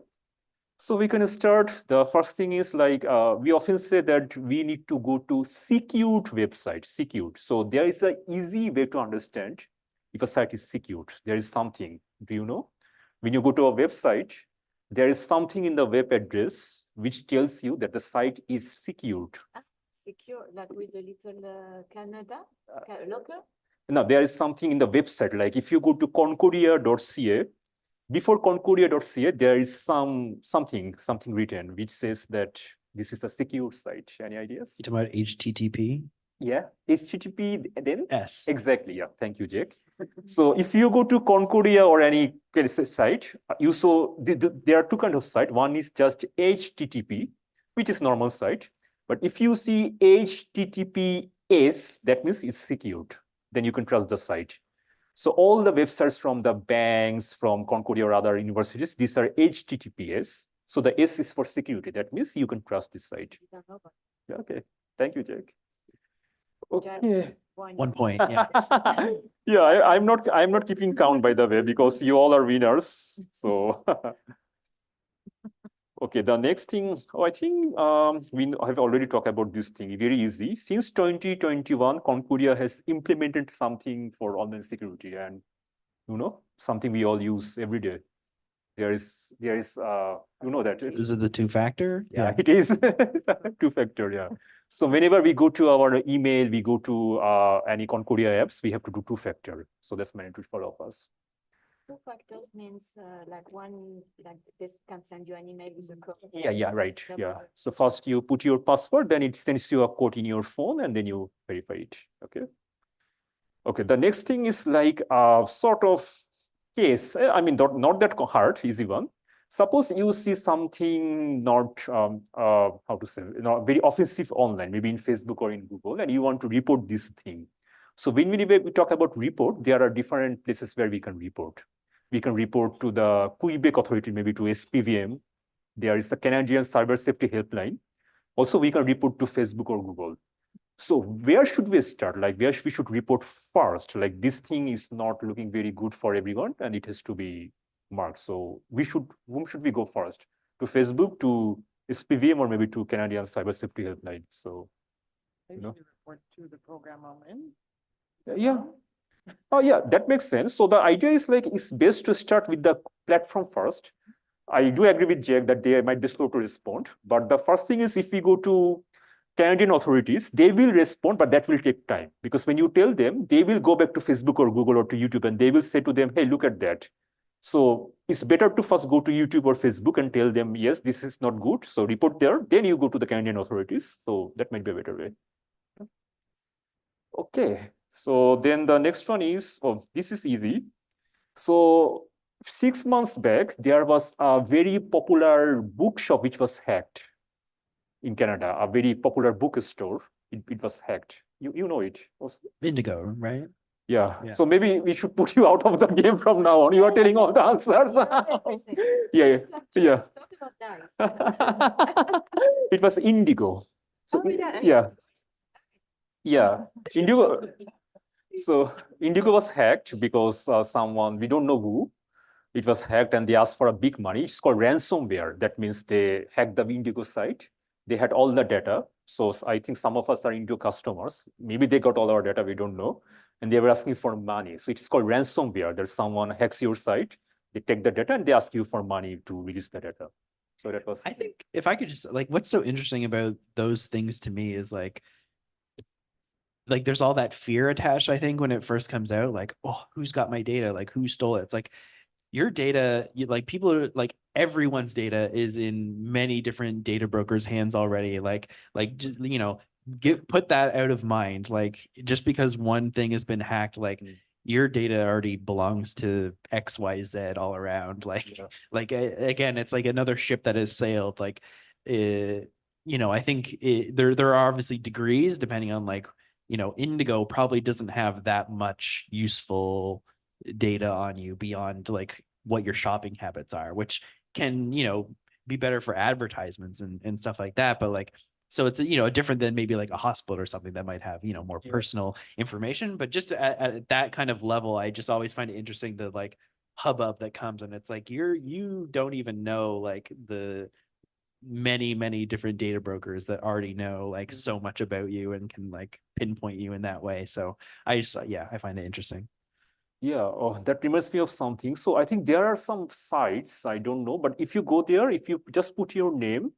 So we can start. The first thing is like, we often say that we need to go to secured website, secured. So there is an easy way to understand if a site is secured. There is something, do you know? When you go to a website, there is something in the web address which tells you that the site is secured. Secure, like with the little Canada locker? Now, there is something in the website, like if you go to concordia.ca, before concordia.ca, there is something written which says that this is a secure site. Any ideas? You talking about HTTP? Yeah, HTTP then? Yes. Exactly, yeah. Thank you, Jake. So if you go to Concordia or any site, you saw there are two kinds of site. One is just HTTP, which is normal site. But if you see HTTPS, that means it's secured. Then you can trust the site. So all the websites from the banks, from Concordia or other universities, these are HTTPS. So the S is for security. That means you can trust this site. Okay, thank you, Jake. Okay. 1 point. Yeah. Yeah, I'm not keeping count, by the way, because you all are winners. So okay, the next thing, I think we have already talked about this thing. Very easy. Since 2021, Concordia has implemented something for online security, and something we all use every day. There is that. Is it the two-factor? Yeah, it is two-factor. Yeah. So whenever we go to our email, we go to any Concordia apps, we have to do two-factor. So that's mandatory for all of us. Two factors means like one, like this can send you an email with a code. Yeah, right. Yeah. So first you put your password, then it sends you a code in your phone, and then you verify it. Okay. Okay. The next thing is like a sort of case. I mean, not that hard, easy one. Suppose you see something not how to say, very offensive online, maybe in Facebook or in Google, and you want to report this thing. So when we talk about report, there are different places where we can report. We can report to the Quebec authority, maybe to SPVM. There is the Canadian Cyber Safety Helpline. Also, we can report to Facebook or Google. So where should we start? Like where we should report first? Like this thing is not looking very good for everyone, and it has to be marked. So whom should we go first? To Facebook, to SPVM, or maybe to Canadian Cyber Safety Helpline? So report to the program online. yeah. Oh yeah, that makes sense. So the idea is like it's best to start with the platform first. I do agree with Jack that they might be slow to respond. But the first thing is if we go to Canadian authorities, they will respond, but that will take time. Because when you tell them, they will go back to Facebook or Google or to YouTube, and they will say to them, hey, look at that. So it's better to first go to YouTube or Facebook and tell them, yes, this is not good. So report there, then you go to the Canadian authorities. So that might be a better way. Okay, so then the next one is, this is easy. So 6 months back, there was a very popular bookshop which was hacked in Canada, a very popular bookstore. It was hacked. You know it. Indigo, right? Yeah. Yeah. So maybe we should put you out of the game from now on. You are telling all the answers. Yeah. Talk about that. It was Indigo. So yeah. yeah. Indigo. So Indigo was hacked because someone, we don't know who, it was hacked, and they asked for a big money. It's called ransomware. That means they hacked the Indigo site. They had all the data. So I think some of us are into customers. Maybe they got all our data, we don't know. And they were asking for money. So it's called ransomware. There's someone hacks your site, they take the data and they ask you for money to release the data. So that was. I think if I could just like, what's so interesting about those things to me is like there's all that fear attached, I think, when it first comes out, like, oh, who's got my data? Like, who stole it? It's like your data, like people are like everyone's data is in many different data brokers' hands already. Just, you know, put that out of mind. Like just because one thing has been hacked, like your data already belongs to XYZ all around. Like again, it's like another ship that has sailed. Like, you know, I think there are obviously degrees depending on like, you know, Indigo probably doesn't have that much useful data on you beyond like what your shopping habits are, which can, you know, be better for advertisements and stuff like that. But like, so it's, you know, different than maybe like a hospital or something that might have, you know, more personal information. But just at that kind of level, I just always find it interesting the like hubbub that comes, and it's like you don't even know like the many different data brokers that already know like so much about you and can like pinpoint you in that way. So I just I find it interesting. Yeah, oh, that reminds me of something. So I think there are some sites, I don't know, but if you go there, if you just put your name,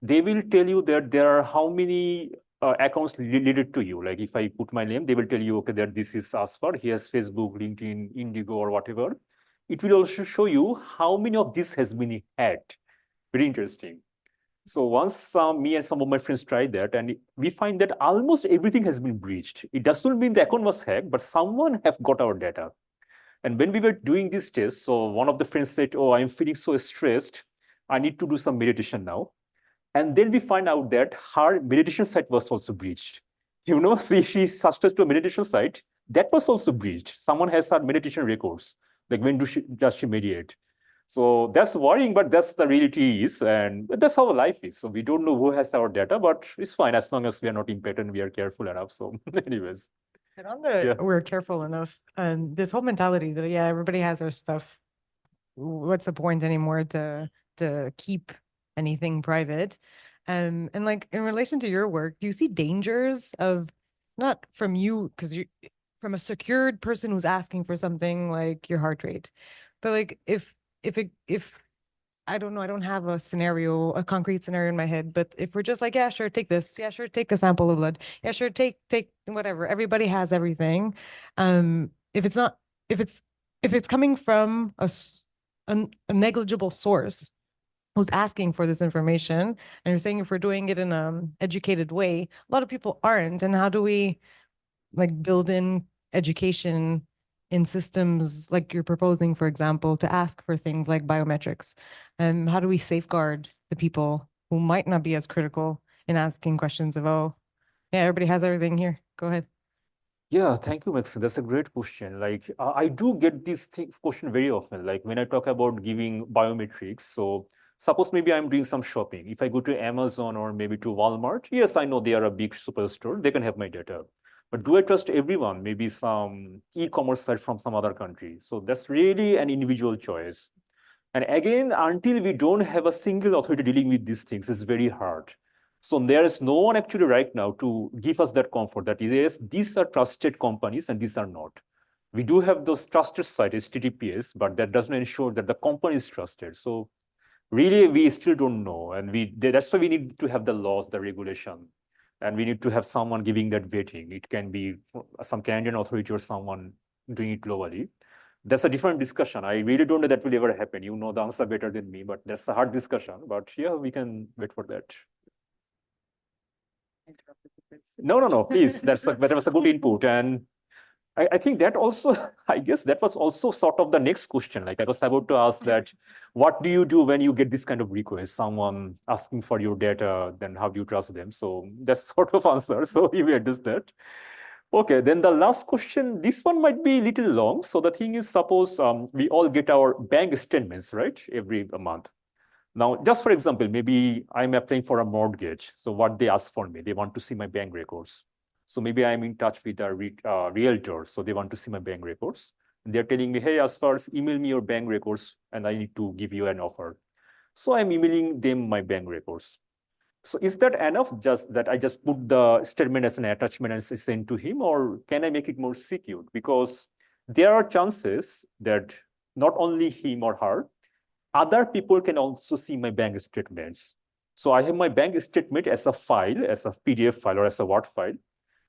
they will tell you that there are how many accounts related to you. Like if I put my name, they will tell you, okay, that this is Azfar, he has Facebook, LinkedIn, Indigo, or whatever. It will also show you how many of this has been hacked. Very interesting. So once me and some of my friends tried that, and we find that almost everything has been breached. It doesn't mean the account was hacked, but someone have got our data. And when we were doing this test, so one of the friends said, oh, I'm feeling so stressed. I need to do some meditation now. And then we find out that her meditation site was also breached. You know, see, she searched to a meditation site, that was also breached. Someone has her meditation records. Like when does she meditate? So that's worrying, but that's the reality is, and that's how life is. So we don't know who has our data, but it's fine as long as we are not impaired, we are careful enough. So anyways. And on the we're careful enough, and this whole mentality that everybody has our stuff. What's the point anymore to keep anything private? And like in relation to your work, do you see dangers of not from you because you from a secured person who's asking for something like your heart rate, but like if I don't know, I don't have a concrete scenario in my head, but if we're just like, yeah, sure, take this. Yeah, sure, take a sample of blood. Yeah, sure, take whatever. Everybody has everything. If it's coming from a negligible source who's asking for this information, and you're saying if we're doing it in an educated way, a lot of people aren't. And how do we like build in education in systems like you're proposing, for example, to ask for things like biometrics? And how do we safeguard the people who might not be as critical in asking questions of, oh, yeah, everybody has everything here. Go ahead. Yeah, thank you, Maxine. That's a great question. Like, I do get this question very often. Like when I talk about giving biometrics, so suppose maybe I'm doing some shopping. If I go to Amazon or maybe to Walmart, yes, I know they are a big superstore. They can have my data. But do I trust everyone? Maybe some e-commerce site from some other country. So that's really an individual choice. And again, until we don't have a single authority dealing with these things, it's very hard. So there is no one actually right now to give us that comfort that yes, these are trusted companies and these are not. We do have those trusted sites, HTTPS, but that doesn't ensure that the company is trusted. So really, we still don't know. And that's why we need to have the laws, the regulation. And we need to have someone giving that vetting. It can be some Canadian authority or someone doing it globally. That's a different discussion. I really don't know that will ever happen. You know the answer better than me, but that's a hard discussion. But yeah, we can wait for that. No, please. That was a good input. And I think that also, I guess that was also sort of the next question. Like I was about to ask that, what do you do when you get this kind of request, someone asking for your data, then how do you trust them? So that's sort of answer. So we address that. Okay, then the last question, this one might be a little long. So the thing is, suppose we all get our bank statements, right, every month. Now, just for example, maybe I'm applying for a mortgage. So what they ask for me, they want to see my bank records. So maybe I'm in touch with a realtor. So they want to see my bank records. And they're telling me, hey, as far as email me your bank records, and I need to give you an offer. So I'm emailing them my bank records. So is that enough, just that I just put the statement as an attachment and send to him, or can I make it more secure? Because there are chances that not only him or her, other people can also see my bank statements. So I have my bank statement as a file, as a PDF file or as a Word file.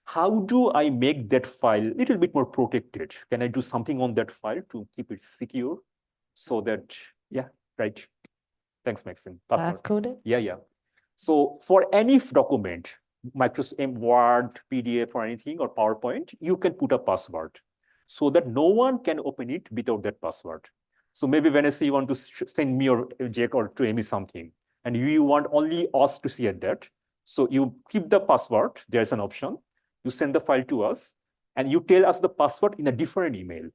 How do I make that file a little bit more protected? Can I do something on that file to keep it secure? So that, yeah, right. Thanks, Maxine. Class coded? Yeah. So for any document, Microsoft Word, PDF or anything, or PowerPoint, you can put a password so that no one can open it without that password. So maybe Vanessa, you want to send me or Jake or to Amy something, and you want only us to see that. So you keep the password, there's an option. You send the file to us, and you tell us the password in a different email,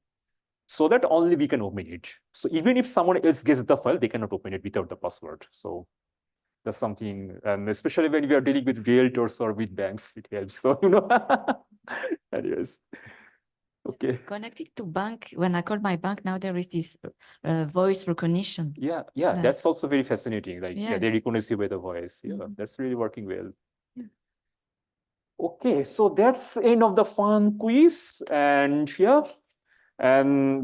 so that only we can open it. So even if someone else gets the file, they cannot open it without the password. So that's something, and especially when we are dealing with realtors or with banks, it helps. So, anyways. Okay. Connected to bank, when I call my bank now, there is this voice recognition. Yeah, that's also very fascinating. Like, Yeah. they recognize you by the voice. Yeah, that's really working well. Okay, so that's end of the fun quiz, and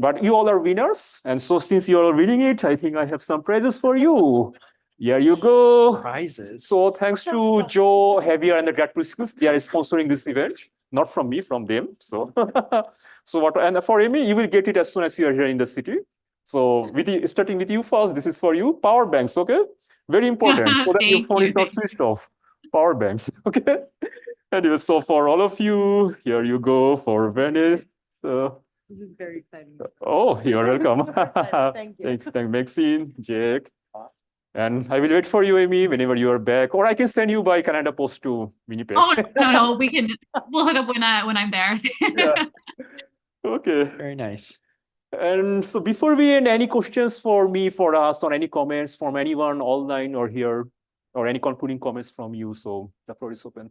but you all are winners, and so since you all are winning it, I think I have some prizes for you. Here you go. Prizes. So thanks to Joe, Javier, and the Grad Schools, they are sponsoring this event. Not from me, from them. So, and for Amy, you will get it as soon as you are here in the city. So starting with you first, this is for you. Power banks, okay? Very important, so that your phone is not switched off. Power banks, okay? Anyway, so for all of you, here you go for Venice. So, This is very exciting. oh, you're welcome. Thank you. Thank you, Maxine, Jake. And I will wait for you, Amy, whenever you are back, or I can send you by Canada Post to Winnipeg. Oh, no, we'll hook up when I'm there. Yeah. Okay. Very nice. And so before we end, any questions for me, for us, or any comments from anyone online or here, or any concluding comments from you? So the floor is open.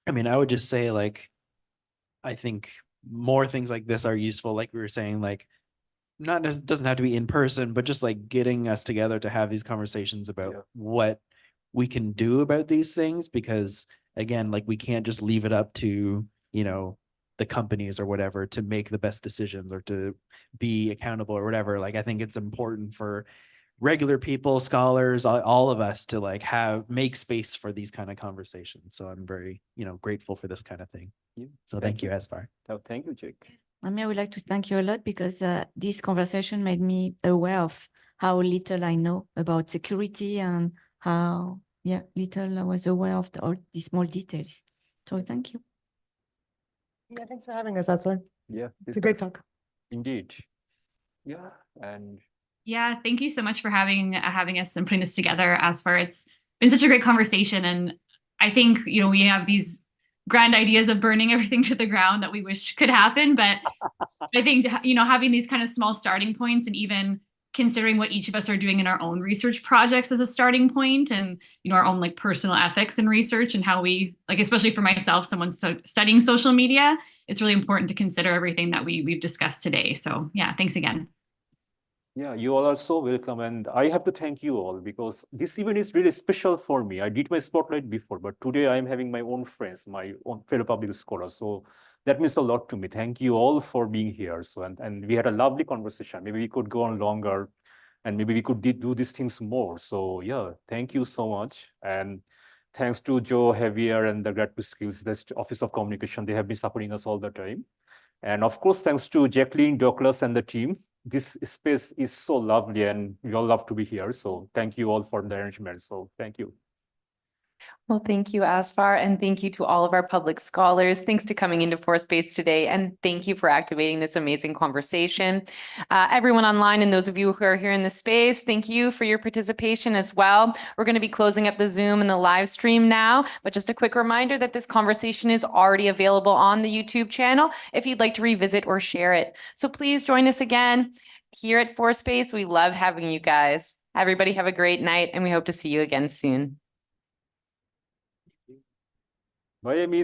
I mean, I would just say, like, I think more things like this are useful. Like we were saying, like, doesn't have to be in person, but just like getting us together to have these conversations about what we can do about these things. Because again, like, we can't just leave it up to, the companies or whatever to make the best decisions or to be accountable or whatever. Like, I think it's important for regular people, scholars, all of us to like make space for these kind of conversations. So I'm very, grateful for this kind of thing. So thank you, Azfar. Oh, thank you, Jake. I would like to thank you a lot because this conversation made me aware of how little I know about security and how little I was aware of all the small details. So thank you. Yeah, thanks for having us, Azfar. Yeah, It's a great talk. Indeed. Yeah, and Yeah, thank you so much for having us and putting this together, Azfar. It's been such a great conversation, and I think we have these grand ideas of burning everything to the ground that we wish could happen, but I think having these kind of small starting points and even considering what each of us are doing in our own research projects as a starting point, and our own like personal ethics in research and how we, like, especially for myself, someone studying social media, it's really important to consider everything that we've discussed today. So yeah, thanks again. yeah, you all are so welcome, and I have to thank you all because this event is really special for me. I did my spotlight before, but today I am having my own friends, my own fellow public scholars. So that means a lot to me. Thank you all for being here. So and we had a lovely conversation. Maybe we could go on longer, and maybe we could do these things more. So yeah, thank you so much, and thanks to Joe, Javier, and the Grad Skills, the Office of Communication. They have been supporting us all the time, and of course, thanks to Jacqueline, Douglas, and the team. This space is so lovely, and we all love to be here. So thank you all for the arrangement. So thank you. Well, thank you, Azfar, and thank you to all of our public scholars. Thanks to coming into ForSpace today, and thank you for activating this amazing conversation. Everyone online and those of you who are here in the space, thank you for your participation as well. We're going to be closing up the Zoom and the live stream now, but just a quick reminder that this conversation is already available on the YouTube channel if you'd like to revisit or share it. So please join us again here at ForSpace. We love having you guys. Everybody have a great night, and we hope to see you again soon. Bye, Amy.